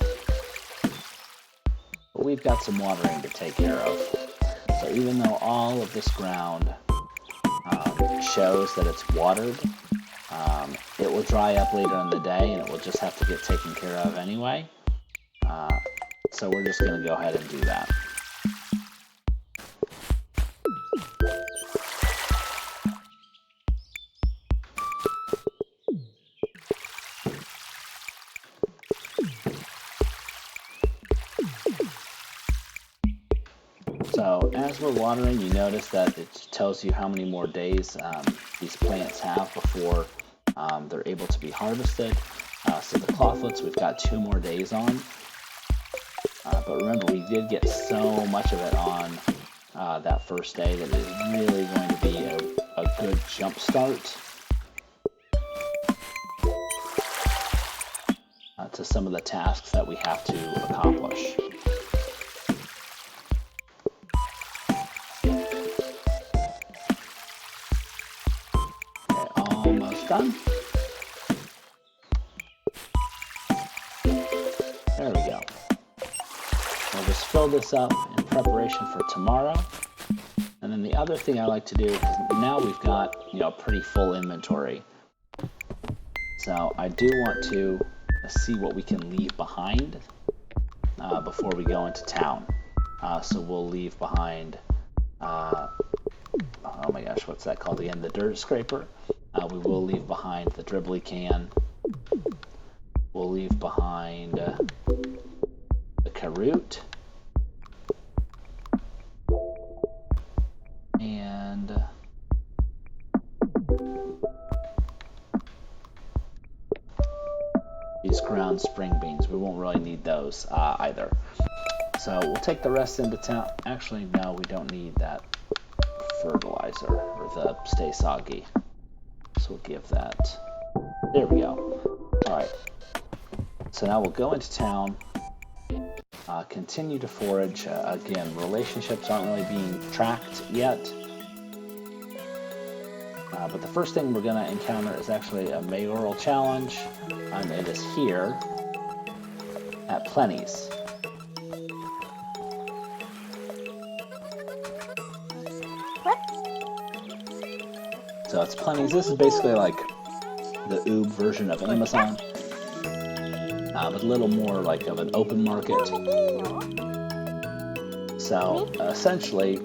But we've got some watering to take care of. So even though all of this ground shows that it's watered, it will dry up later in the day and it will just have to get taken care of anyway. So we're just going to go ahead and do that. So as we're watering, you notice that it tells you how many more days these plants have before they're able to be harvested. So the clawfoots, we've got 2 more days on. But remember, we did get so much of it on that first day that it is really going to be a good jump start to some of the tasks that we have to accomplish. Almost done. There we go. We'll just fill this up in preparation for tomorrow. And then the other thing I like to do is now we've got pretty full inventory. So I do want to see what we can leave behind before we go into town. So we'll leave behind. Oh my gosh, what's that called again? The dirt scraper. We will leave behind the dribbly can. We'll leave behind the Karoot. And ground spring beans. We won't really need those either. So we'll take the rest into town. Actually, no, we don't need that fertilizer or the stay soggy. So we'll give that. There we go. All right. So now we'll go into town. Continue to forage. Again, relationships aren't really being tracked yet. But the first thing we're going to encounter is actually a mayoral challenge. It is here at Plenty's. What? So it's Plenty's. This is basically like the Oob version of Amazon, but a little more like of an open market. So essentially,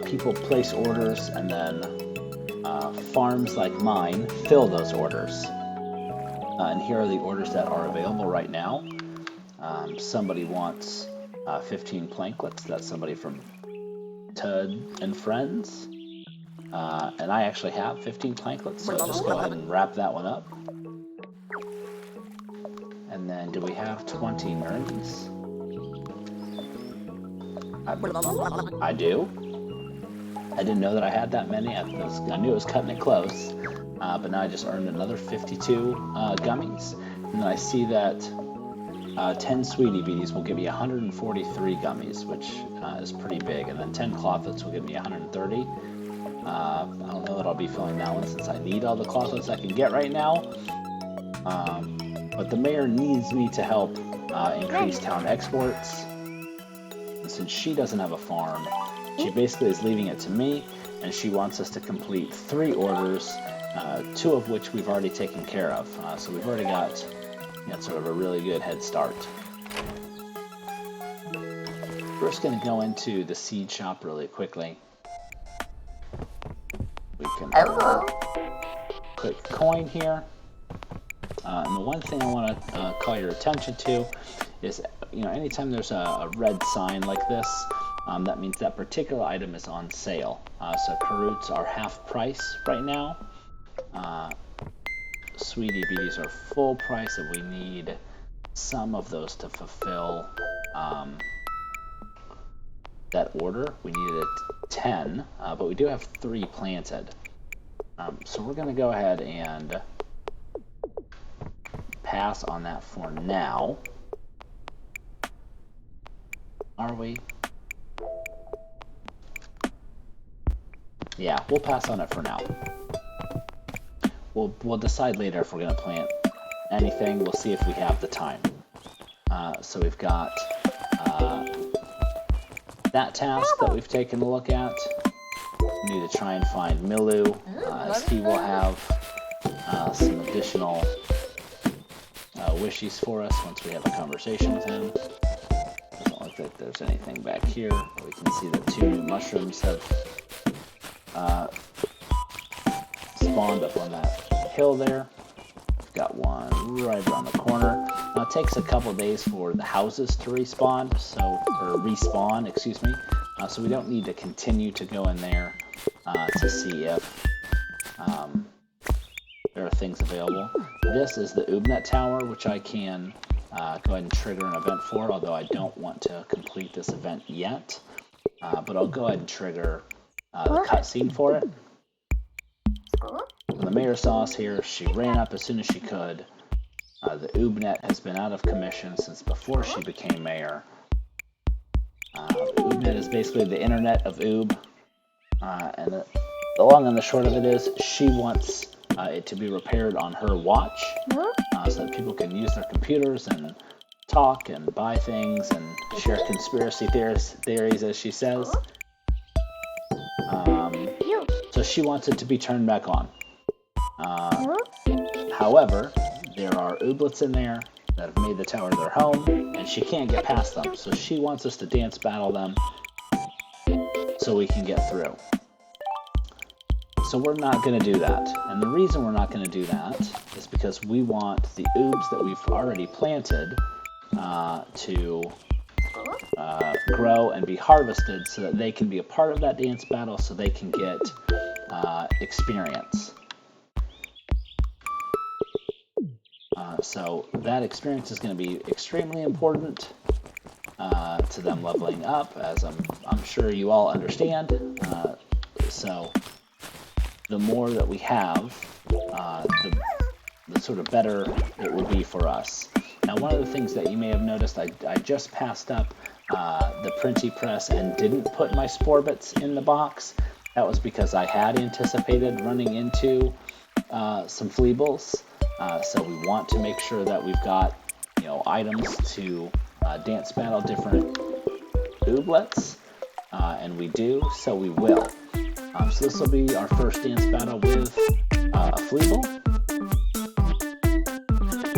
people place orders and then farms like mine fill those orders. And here are the orders that are available right now. Somebody wants 15 planklets. That's somebody from Tud and Friends. And I actually have 15 planklets, so I'll just go ahead and wrap that one up. And then do we have 20 nerds? I do. I didn't know that I had that many. I knew it was cutting it close. But now I just earned another 52 gummies. And then I see that 10 Sweetie Beaties will give me 143 gummies, which is pretty big. And then 10 Clothlets will give me 130. I don't know that I'll be filling that one since I need all the Clothlets I can get right now. But the mayor needs me to help increase town exports. And since she doesn't have a farm, she basically is leaving it to me, and she wants us to complete 3 orders, 2 of which we've already taken care of. So we've already got sort of a really good head start. We're just going to go into the seed shop really quickly. We can click coin here. And the one thing I want to call your attention to is, anytime there's a red sign like this, that means that particular item is on sale. So carrots are half price right now. Sweetie Beaties are full price, and we need some of those to fulfill that order. We needed 10, but we do have 3 planted. So we're going to go ahead and pass on that for now. Are we? Yeah, we'll pass on it for now. We'll decide later if we're going to plant anything. We'll see if we have the time. So we've got that task that we've taken a look at. We need to try and find Milu, as he will have some additional wishes for us once we have a conversation with him. Doesn't look like there's anything back here. We can see that 2 new mushrooms have spawned up on that hill there. We've got one right around the corner. Now it takes a couple days for the houses to respawn, excuse me. So we don't need to continue to go in there to see if there are things available. This is the Ooblet Tower, which I can go ahead and trigger an event for, although I don't want to complete this event yet. But I'll go ahead and trigger the cutscene for it. When the mayor saw us here, she ran up as soon as she could. The Oobnet has been out of commission since before she became mayor. The Oobnet is basically the internet of Oob. And the long and the short of it is, she wants it to be repaired on her watch, so that people can use their computers and talk and buy things and share conspiracy theories, as she says. So she wants it to be turned back on. However, there are Ooblets in there that have made the tower their home, and she can't get past them. So she wants us to dance battle them so we can get through. So we're not going to do that. And the reason we're not going to do that is because we want the Oobs that we've already planted to grow and be harvested so that they can be a part of that dance battle, so they can get experience. So that experience is going to be extremely important to them leveling up, as I'm sure you all understand. So the more that we have, the sort of better it will be for us. Now, one of the things that you may have noticed, I just passed up the printy press and didn't put my spore bits in the box. That was because I had anticipated running into some fleebles. So we want to make sure that we've got, items to dance battle different ooblets, and we do, so we will. So this will be our first dance battle with a fleeble.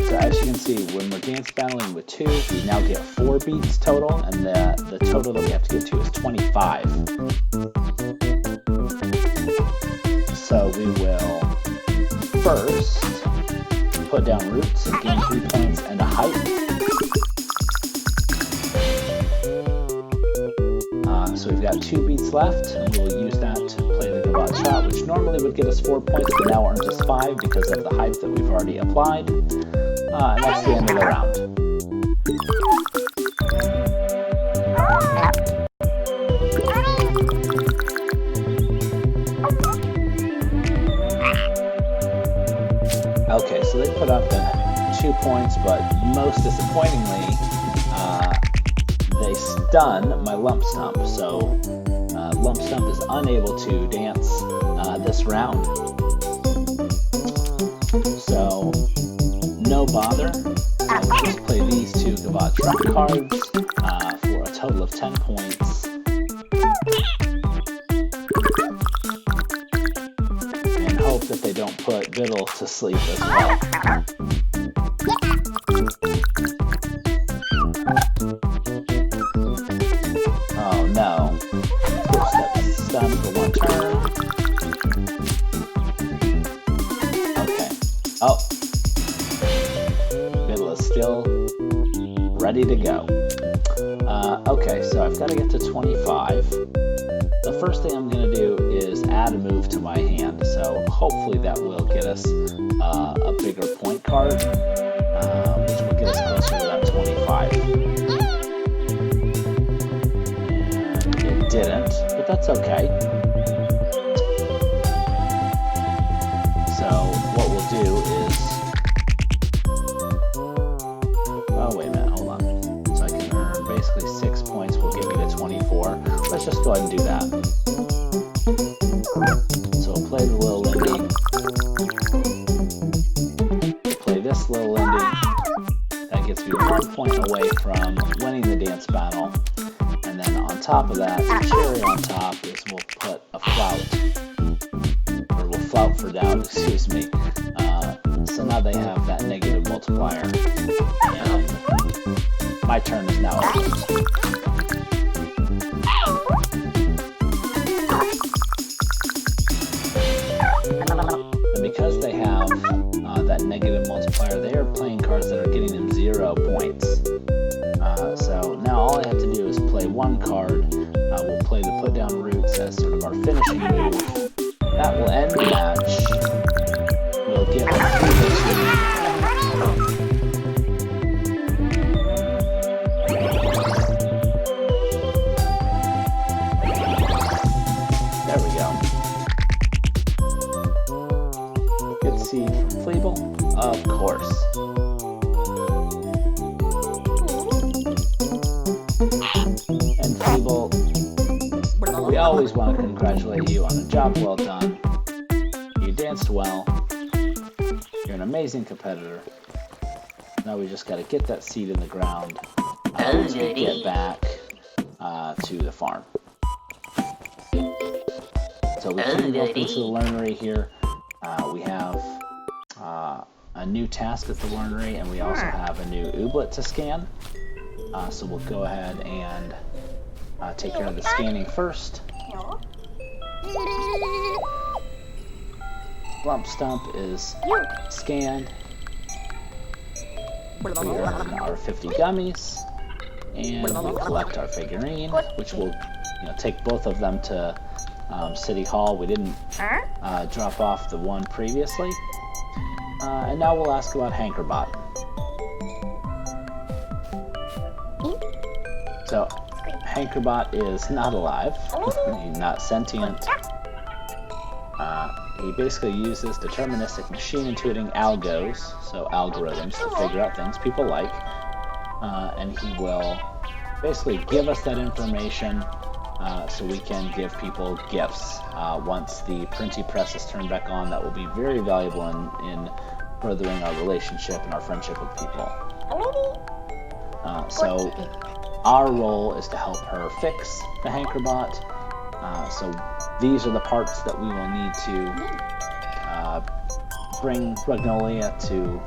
So as you can see, when we're dance battling with 2, we now get 4 beats total, and the total that we have to get to is 25. So we will first put down roots and gain 3 points and a height. So we've got 2 beats left, and we will use that to play the Gabot shot, which normally would get us 4 points, but now earns us 5 because of the hype that we've already applied. And that's the end of the round. Okay, so they put up 2 points, but most disappointingly, they stun my lump stump. So lump stump is unable to dance this round. So no bother. I will just play these 2 Gabot trap cards for a total of 10 points. And hope that they don't put Biddle to sleep as well. Oh no. Step stun for 1 turn. Okay. Oh. Biddle is still ready to go. Okay, so I've got to get to 25. The first thing I'm going to do is add a move to my hand, so hopefully that will get us a bigger point card, which will get us closer to that 25. And it didn't, but that's okay. So what we'll do is... Oh, wait a minute, hold on. So I can earn basically 6 points will get me to 24. Let's just go ahead and do that. So we'll play the Little Lindy. Play this Little Lindy. That gets me 1 point away from winning the dance battle. And then on top of that, the cherry on top is we'll put a flout. Or we'll flout for down, excuse me. So now they have that negative multiplier. And my turn is now over. And because they have that negative multiplier, they are playing cards that are getting them 0 points. So now all I have to do is play 1 card. We'll play the put down roots as sort of our finishing move. That will end the match. We'll get our There we go. Good seed from Fleeble, of course. And Fleeble, we always want to congratulate you on a job well done. You danced well. You're an amazing competitor. Now we just got to get that seed in the ground once we get back to the farm. So we can go into the learnery here. We have a new task at the learnery, and we also have a new ooblet to scan. So we'll go ahead and take care of the scanning first. Lump Stump is scanned. We earn our 50 gummies, and we collect our figurine, which will take both of them to City Hall. We didn't drop off the one previously. And now we'll ask about Hankerbot. So Hankerbot is not alive. He's not sentient. He basically uses deterministic machine intuiting algos, so algorithms, to figure out things people like. And he will basically give us that information so we can give people gifts. Once the printing press is turned back on, that will be very valuable in furthering our relationship and our friendship with people. So our role is to help her fix the Hankerbot. So these are the parts that we will need to bring Ragnolia to,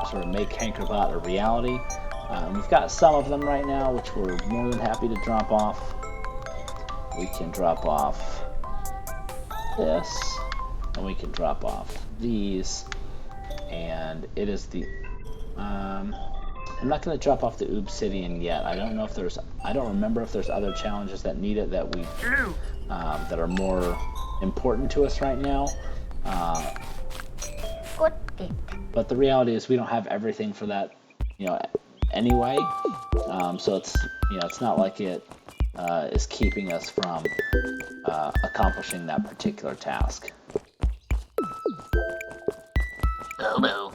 sort of make Hankerbot a reality. We've got some of them right now, which we're more than happy to drop off. We can drop off this, and we can drop off these, and it is the I'm not going to drop off the Obsidian yet. I don't remember if there's other challenges that need it that that are more important to us right now. But the reality is we don't have everything for that, anyway. So it's not like it is keeping us from accomplishing that particular task. Boo-boo.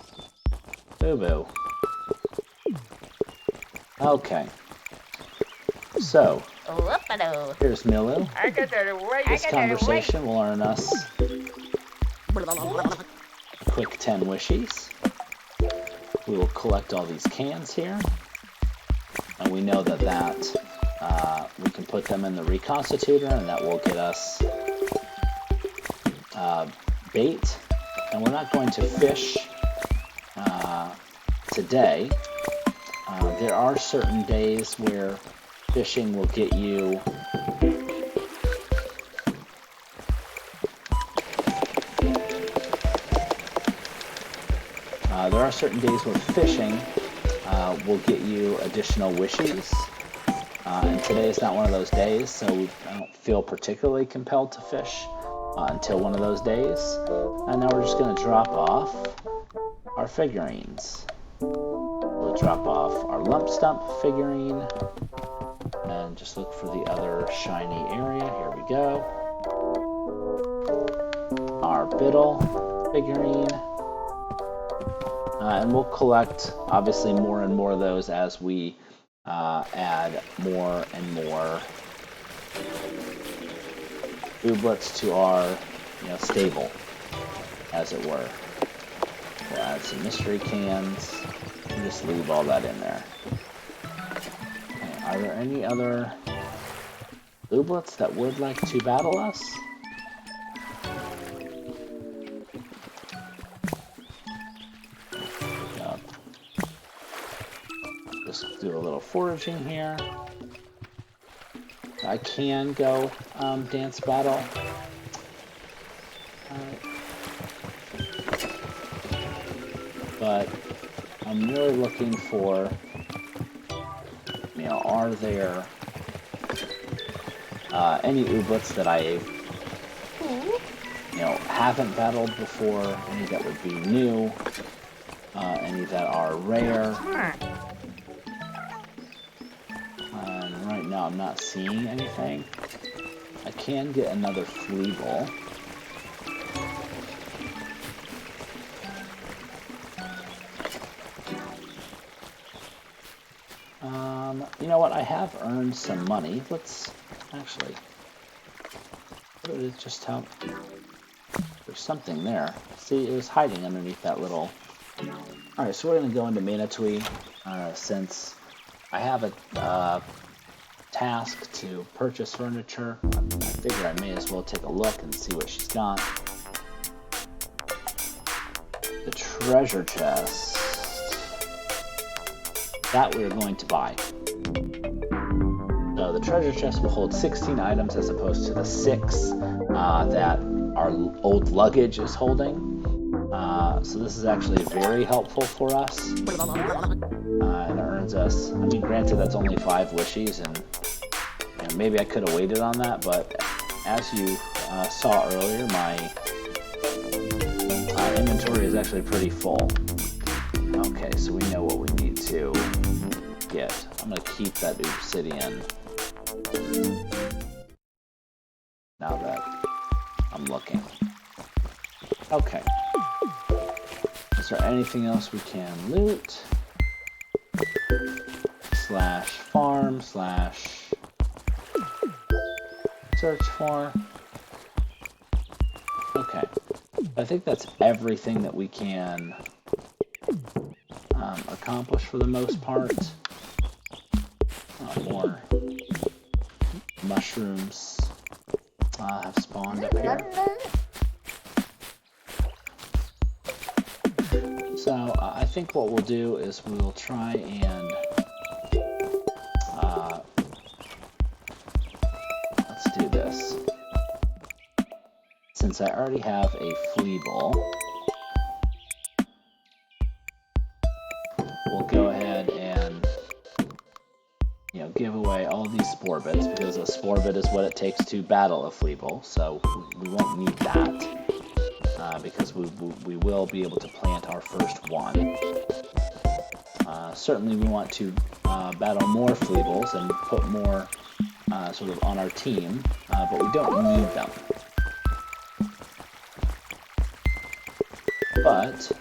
Boo-boo. Okay. So, here's Milu. This conversation will earn us quick 10 wishies. We will collect all these cans here. And we know that we can put them in the reconstitutor, and that will get us bait. And we're not going to fish today. There are certain days where fishing will get you will get you additional wishes. And today is not one of those days, so I don't feel particularly compelled to fish until one of those days. And now we're just going to drop off our figurines. We'll drop off our lump stump figurine and just look for the other shiny area. Here we go. Our Biddle figurine. And we'll collect, obviously, more and more of those as we add more and more Ooblets to our stable, as it were. We'll add some mystery cans and just leave all that in there. Okay, are there any other Ooblets that would like to battle us? Just do a little foraging here. I can go dance battle. But I'm really looking for, are there any Ooblets that I, haven't battled before, any that would be new, any that are rare. Right now I'm not seeing anything. I can get another Fleeble. You know what? I have earned some money. Let's actually. What did it just help? There's something there. See, it was hiding underneath that little. Alright, so we're going to go into Manatui since I have a task to purchase furniture. I figure I may as well take a look and see what she's got. The treasure chest. That we're going to buy. So the treasure chest will hold 16 items as opposed to the 6 that our old luggage is holding. So this is actually very helpful for us. And it earns us, granted that's only 5 wishies, and maybe I could have waited on that, but as you saw earlier, my inventory is actually pretty full. Okay, so we know what we need to get? I'm going to keep that obsidian. Now that I'm looking. Okay. Is there anything else we can loot? Slash farm slash search for. Okay. I think that's everything that we can accomplish for the most part. More mushrooms have spawned up here. So I think what we'll do is we'll try and let's do this. Since I already have a flea ball, we'll go ahead and give away all these spore bits, because a spore bit is what it takes to battle a flea ball, so we won't need that. Because we will be able to plant our first one. Certainly we want to battle more flea balls and put more sort of on our team, but we don't need them. But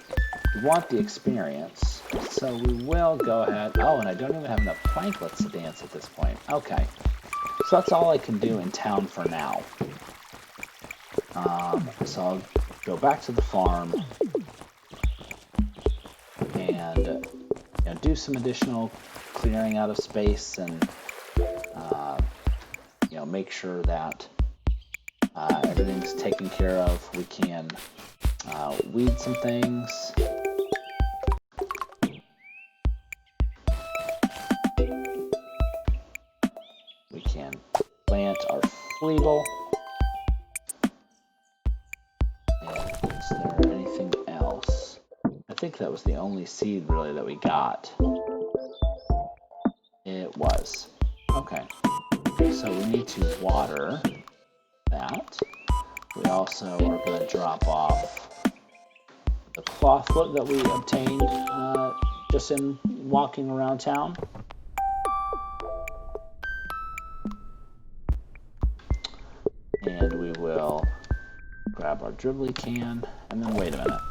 we want the experience, so we will go ahead. Oh, and I don't even have enough planklets to dance at this point. Okay, so that's all I can do in town for now. So I'll go back to the farm and do some additional clearing out of space and make sure that everything's taken care of. We can weed some things. We can plant our flea ball. Is there anything else? I think that was the only seed really that we got. It was. Okay. So we need to water that. We also are going to drop off the clothlet that we obtained just in walking around town. And we will grab our dribbly can, and then wait a minute.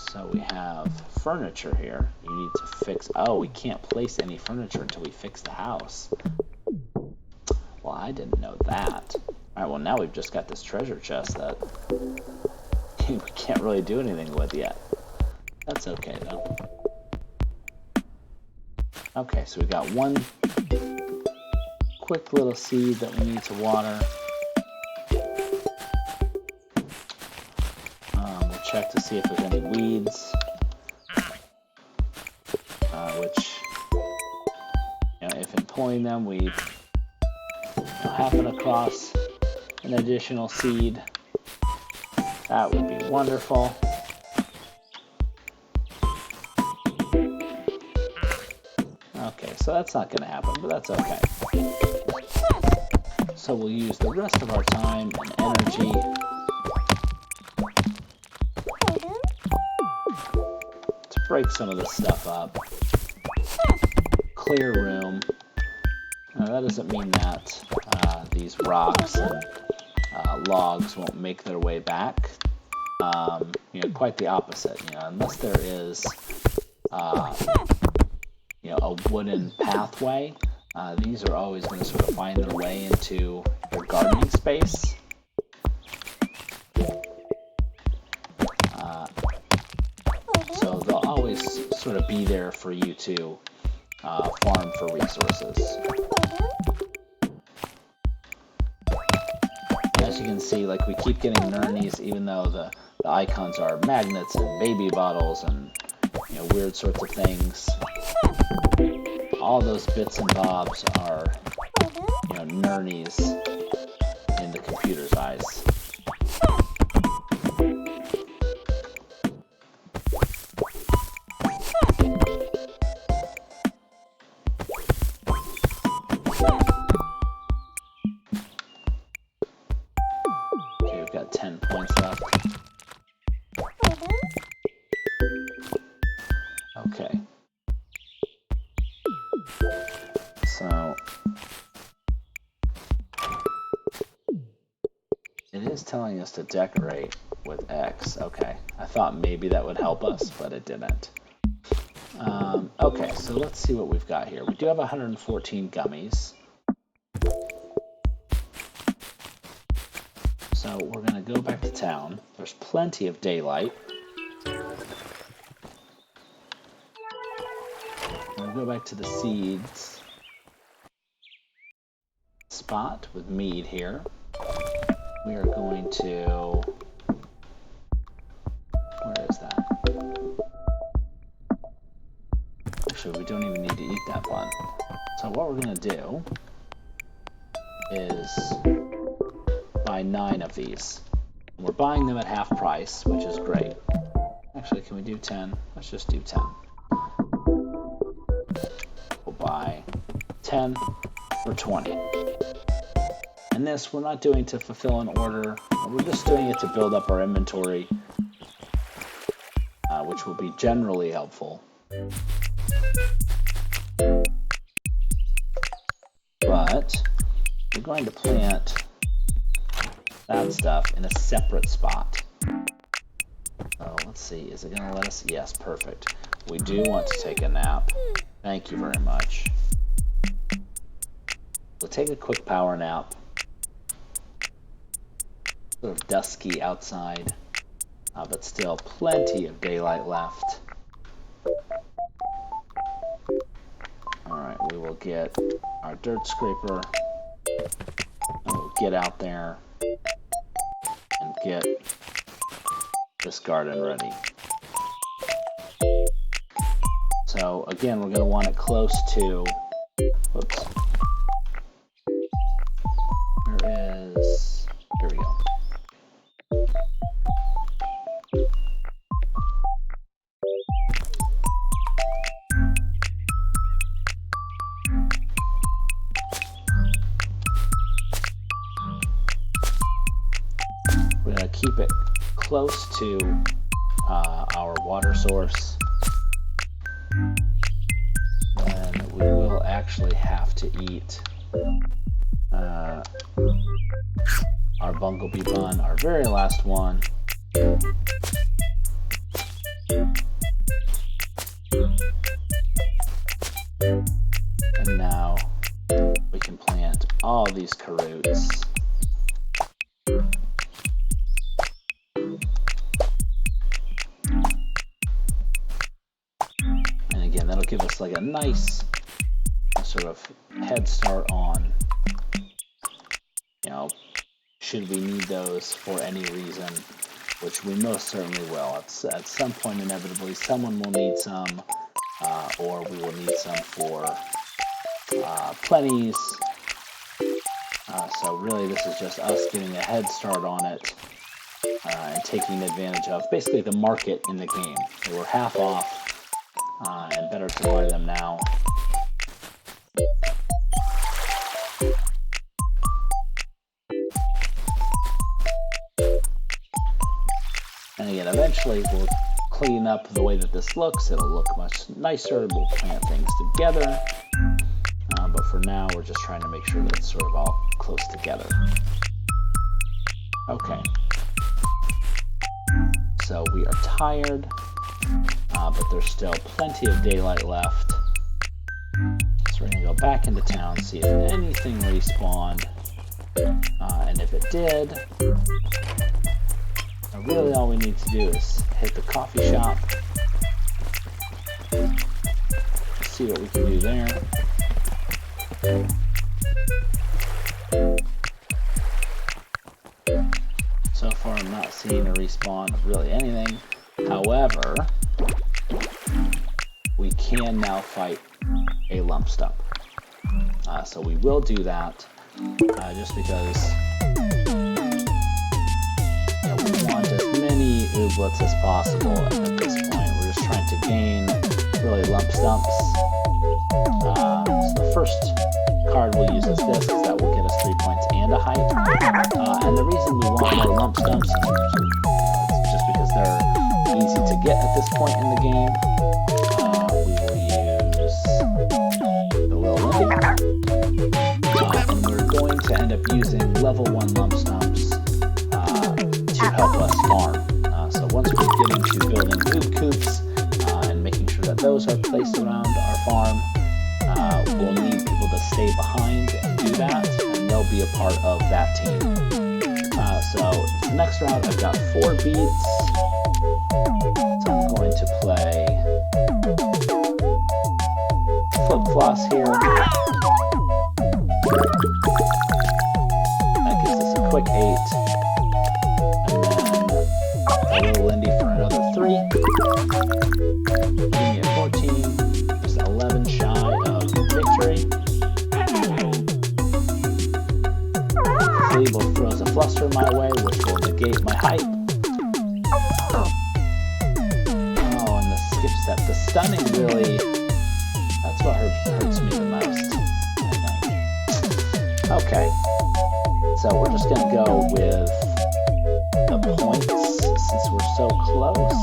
So we have furniture here. You need to fix. Oh, we can't place any furniture until we fix the house. Well, I didn't know that. Alright, well now we've just got this treasure chest that we can't really do anything with yet. That's okay though. Okay, so we got one quick little seed that we need to water. We'll check to see if there's any weeds, which, if employing them, we happen across an additional seed, that would be wonderful. Okay, so that's not going to happen, but that's okay. So we'll use the rest of our time and energy to break some of this stuff up. Clear room. Now, that doesn't mean that these rocks and logs won't make their way back. Quite the opposite. Unless there is a wooden pathway, these are always going to sort of find their way into your gardening space. So they'll always sort of be there for you to farm for resources. As you can see, we keep getting nurnies, even though the icons are magnets and baby bottles and weird sorts of things. All those bits and bobs are nurnies in the computer's eyes. Okay, we've got 10 points left. Okay. It is telling us to decorate with X. Okay, I thought maybe that would help us, but it didn't. Okay, so let's see what we've got here. We do have 114 gummies. So we're going to go back to town. There's plenty of daylight. We'll go back to the seeds spot with mead here. We are going to... Where is that? Actually, we don't even need to eat that one. So what we're going to do is buy 9 of these. And we're buying them at half price, which is great. Actually, can we do 10? Let's just do 10. We'll buy 10 for 20. And this, we're not doing to fulfill an order. We're just doing it to build up our inventory, which will be generally helpful. But we're going to plant that stuff in a separate spot. So let's see, is it going to let us? Yes, perfect. We do want to take a nap. Thank you very much. We'll take a quick power nap. Sort of dusky outside, but still plenty of daylight left. Alright, we will get our dirt scraper, and we'll get out there and get this garden ready. So again, we're going to want it close to, whoops, here we go. We're going to keep it close to our water source. And we will actually have to eat our bumblebee bun, our very last one. And now we can plant all these carrots. And again, that'll give us like a nice sort of head start on, should we need those for any reason, which we most certainly will. At some point, inevitably, someone will need some, or we will need some for plenties. So really, this is just us getting a head start on it and taking advantage of basically the market in the game. They were half off, and better to buy them now. And again, eventually we'll clean up the way that this looks. It'll look much nicer. We'll plant things together. But for now, we're just trying to make sure that it's sort of all close together. Okay. So we are tired, but there's still plenty of daylight left. So we're going to go back into town, see if anything respawned. And if it did, really all we need to do is hit the coffee shop, see what we can do there. So far I'm not seeing a respawn of really anything. However, we can now fight a lump stump. So we will do that just because we want as many ooblets as possible at this point. We're just trying to gain really lump stumps. So the first card we'll use is this, because that will get us 3 points and a height. And the reason we want more lump stumps is just because they're easy to get at this point in the game. We will use the Lil Limpy. And we're going to end up using level 1 lump stumps part of that team. So the next round, I've got 4 beats. So I'm going to play Flip Floss here. That gives us a quick 8. And then a little Lindy for another 3. Giving me a 14. Just 11 shy of victory. Feeble throws a fluster my way, which will negate my hype. Oh, and the skip step. The stunning really, that's what hurts me the most, I think. Okay, so we're just going to go with the points since we're so close.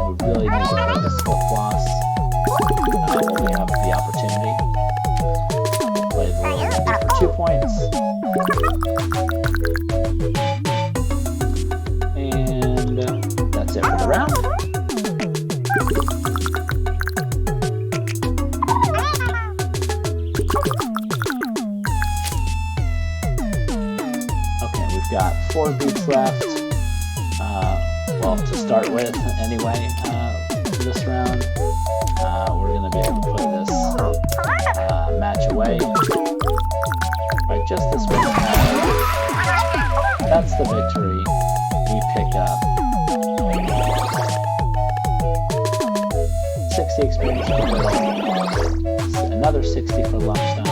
We really need to play this Flip Floss when we have the opportunity. Play the little Lindy for 2 points. And that's it for the round. Okay, we've got 4 beats left. Well, to start with, anyway, for this round. We're going to be able to put this match away. Right, just this one. That's the victory. We pick up 60 experience for Little, another 60 for Lump Stump.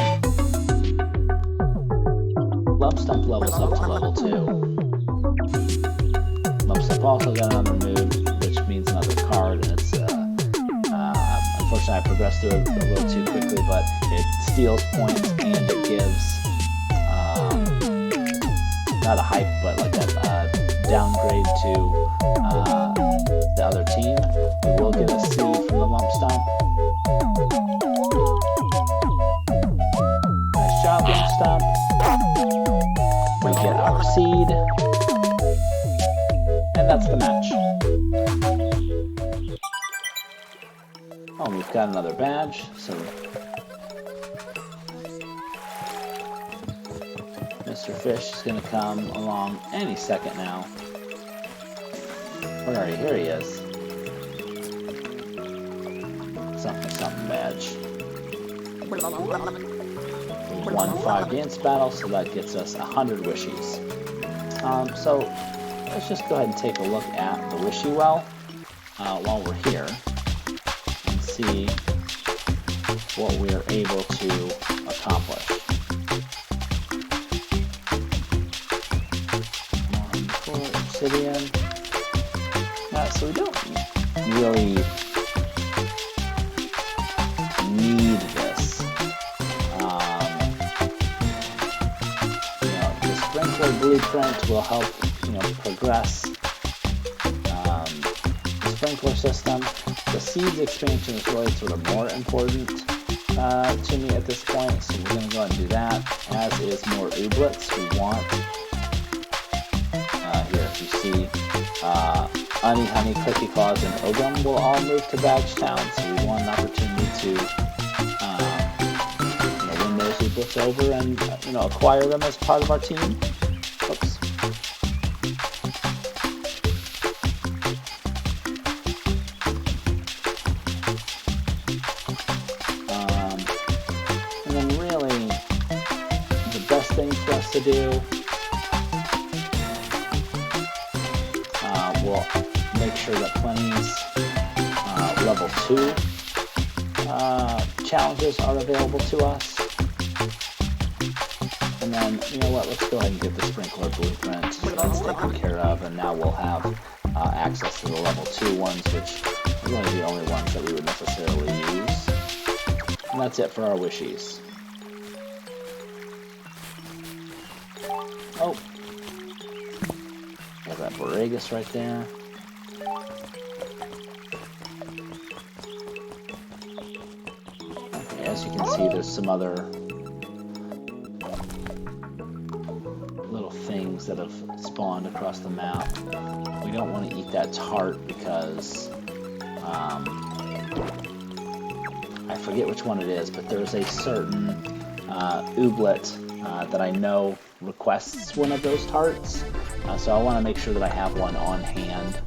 Lump Stump levels up to level 2. Lump Stump also got another move, which means another card, and it's unfortunately I progressed through it a little too quickly, but it steals points and it gives not a hype, but like a downgrade to the other team. We will get a C from the Lump Stump. Nice job, Lump Stump. We get our seed. And that's the match. Oh, we've got another badge, so Mr. Fish is going to come along any second now. Where are you? Here he is. Something badge. We won 5 dance battles, so that gets us 100 wishies. So let's just go ahead and take a look at the wishy well while we're here and see what we are able to accomplish. Obsidian. So we don't really need this. The sprinkler blueprint will help, progress the sprinkler system. The seeds expansion is really sort of more important to me at this point, so we're going to go ahead and do that, as is more ooblets. We want here, if you see Honey, Cookie Claws, and Ogum will all move to Badgetown, so we want an opportunity to win those ooblets over and acquire them as part of our team. Oops. And then really, the best thing for us to do, we'll make sure that Plenty's level 2 challenges are available to us. And then, let's go ahead and get the sprinkler blueprint. So that's taken care of, and now we'll have access to the level 2 ones, which are really the only ones that we would necessarily use. And that's it for our wishies. Oh. Got that Borregas right there. Okay, as you can see, there's some other little things that have spawned across the map. We don't want to eat that tart because I forget which one it is, but there's a certain ooblet that I know requests one of those tarts. So I want to make sure that I have one on hand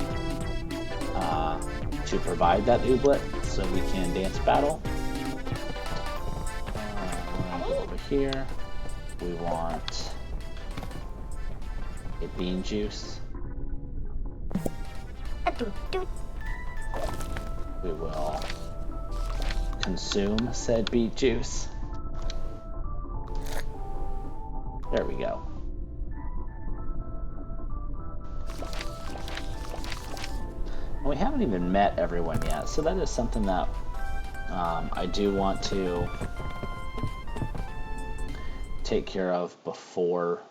to provide that ooblet so we can dance battle. Over here, we want a bean juice. We will consume said beet juice. There we go. And we haven't even met everyone yet, so that is something that I do want to take care of before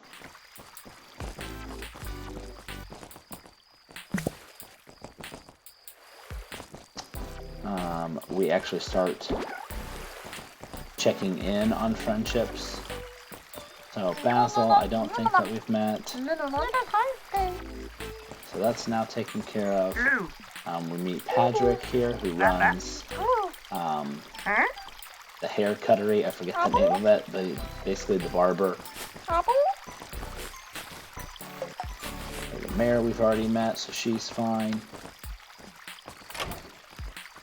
we actually start checking in on friendships. So Basil, I don't think that we've met. So that's now taken care of. We meet Patrick here, who runs the hair cuttery. I forget the name of it. Basically the barber. The mayor we've already met, so she's fine.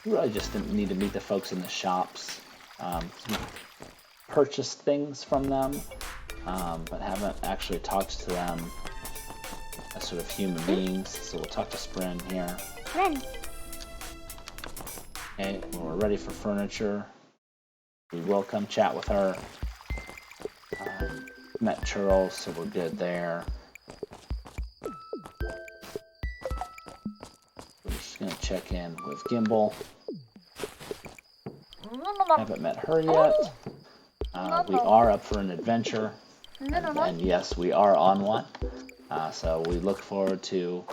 We really just need to meet the folks in the shops. Purchased things from them, but haven't actually talked to them as sort of human beings. So we'll talk to Sprin here. Okay, when we're ready for furniture, we will come chat with her. Met Charles, so we're good there. We're just gonna check in with Gimbal. Haven't met her yet. We are up for an adventure, and yes, we are on one. So we look forward to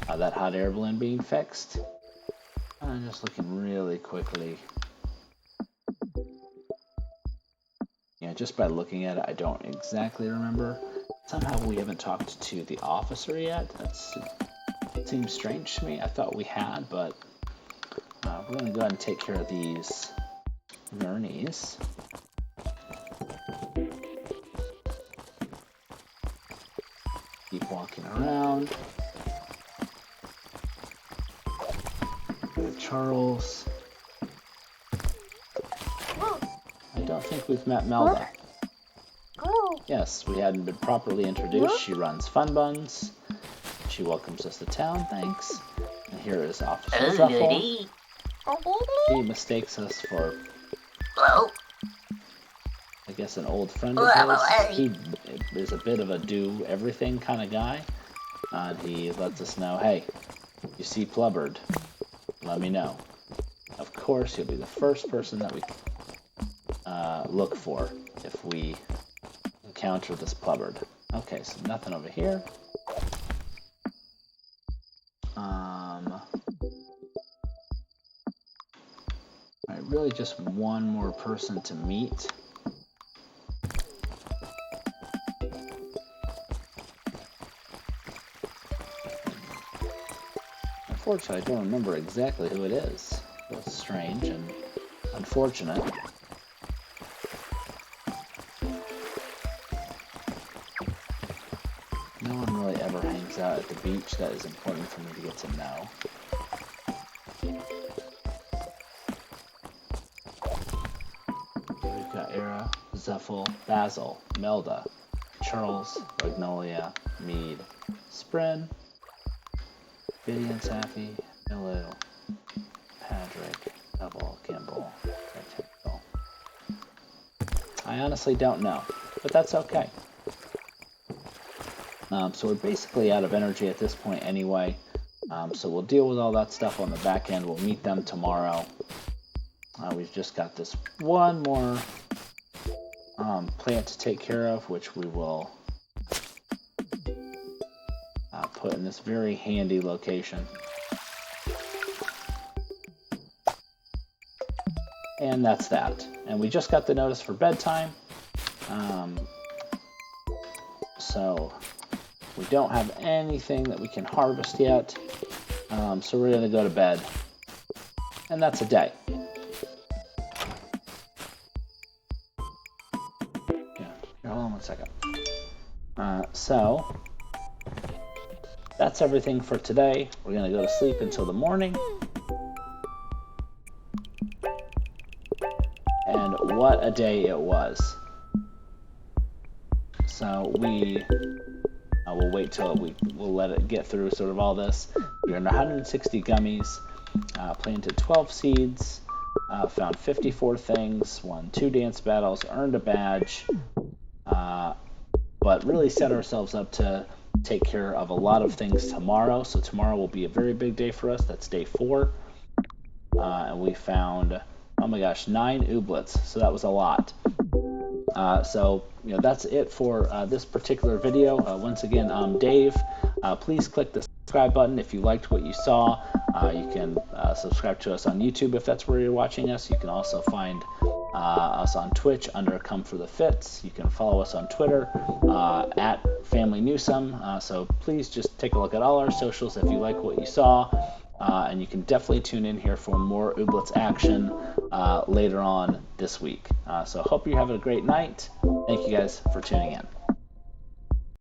that hot air balloon being fixed. I'm just looking really quickly. Yeah, just by looking at it, I don't exactly remember. Somehow we haven't talked to the officer yet. It seems strange to me. I thought we had, but we're going to go ahead and take care of these gurneys. Keep walking around. Charles. I don't think we've met Melda. Yes, we hadn't been properly introduced. She runs Fun Buns. She welcomes us to town, thanks. And here is Officer Truffle. He mistakes us for, I guess, an old friend of his. He is a bit of a do-everything kind of guy. And he lets us know, hey, you see Plubbered, let me know. Of course, he'll be the first person that we look for if we encounter this Plubbered. Okay, so nothing over here. Alright, really just one more person to meet. Unfortunately, I don't remember exactly who it is. That's strange and unfortunate. No one really ever hangs out at the beach. That is important for me to get to know. We've got Era, Zephyl, Basil, Melda, Charles, Magnolia, Mead, Sprin, Biddy and Sappy, Milu, Patrick, Double, Gimbal, Rectangle. I honestly don't know, but that's okay. So we're basically out of energy at this point anyway. So we'll deal with all that stuff on the back end. We'll meet them tomorrow. We've just got this one more plant to take care of, which we will put in this very handy location. And that's that. And we just got the notice for bedtime. So we don't have anything that we can harvest yet. So we're going to go to bed. And that's a day. Yeah, hold on one second. So that's everything for today. We're going to go to sleep until the morning. And what a day it was. So we'll wait till we'll let it get through sort of all this. We earned 160 gummies, planted 12 seeds, found 54 things, won 2 dance battles, earned a badge, but really set ourselves up to take care of a lot of things tomorrow. So tomorrow will be a very big day for us. That's day 4. And we found, oh my gosh, 9 ooblets. So that was a lot. So that's it for this particular video. Once again, I'm Dave. Please click the subscribe button if you liked what you saw. You can subscribe to us on YouTube if that's where you're watching us. You can also find us on Twitch under Come for the Fits. You can follow us on Twitter at Family Newsome. So please just take a look at all our socials if you like what you saw. And you can definitely tune in here for more Ooblets action later on this week. So hope you have a great night. Thank you guys for tuning in.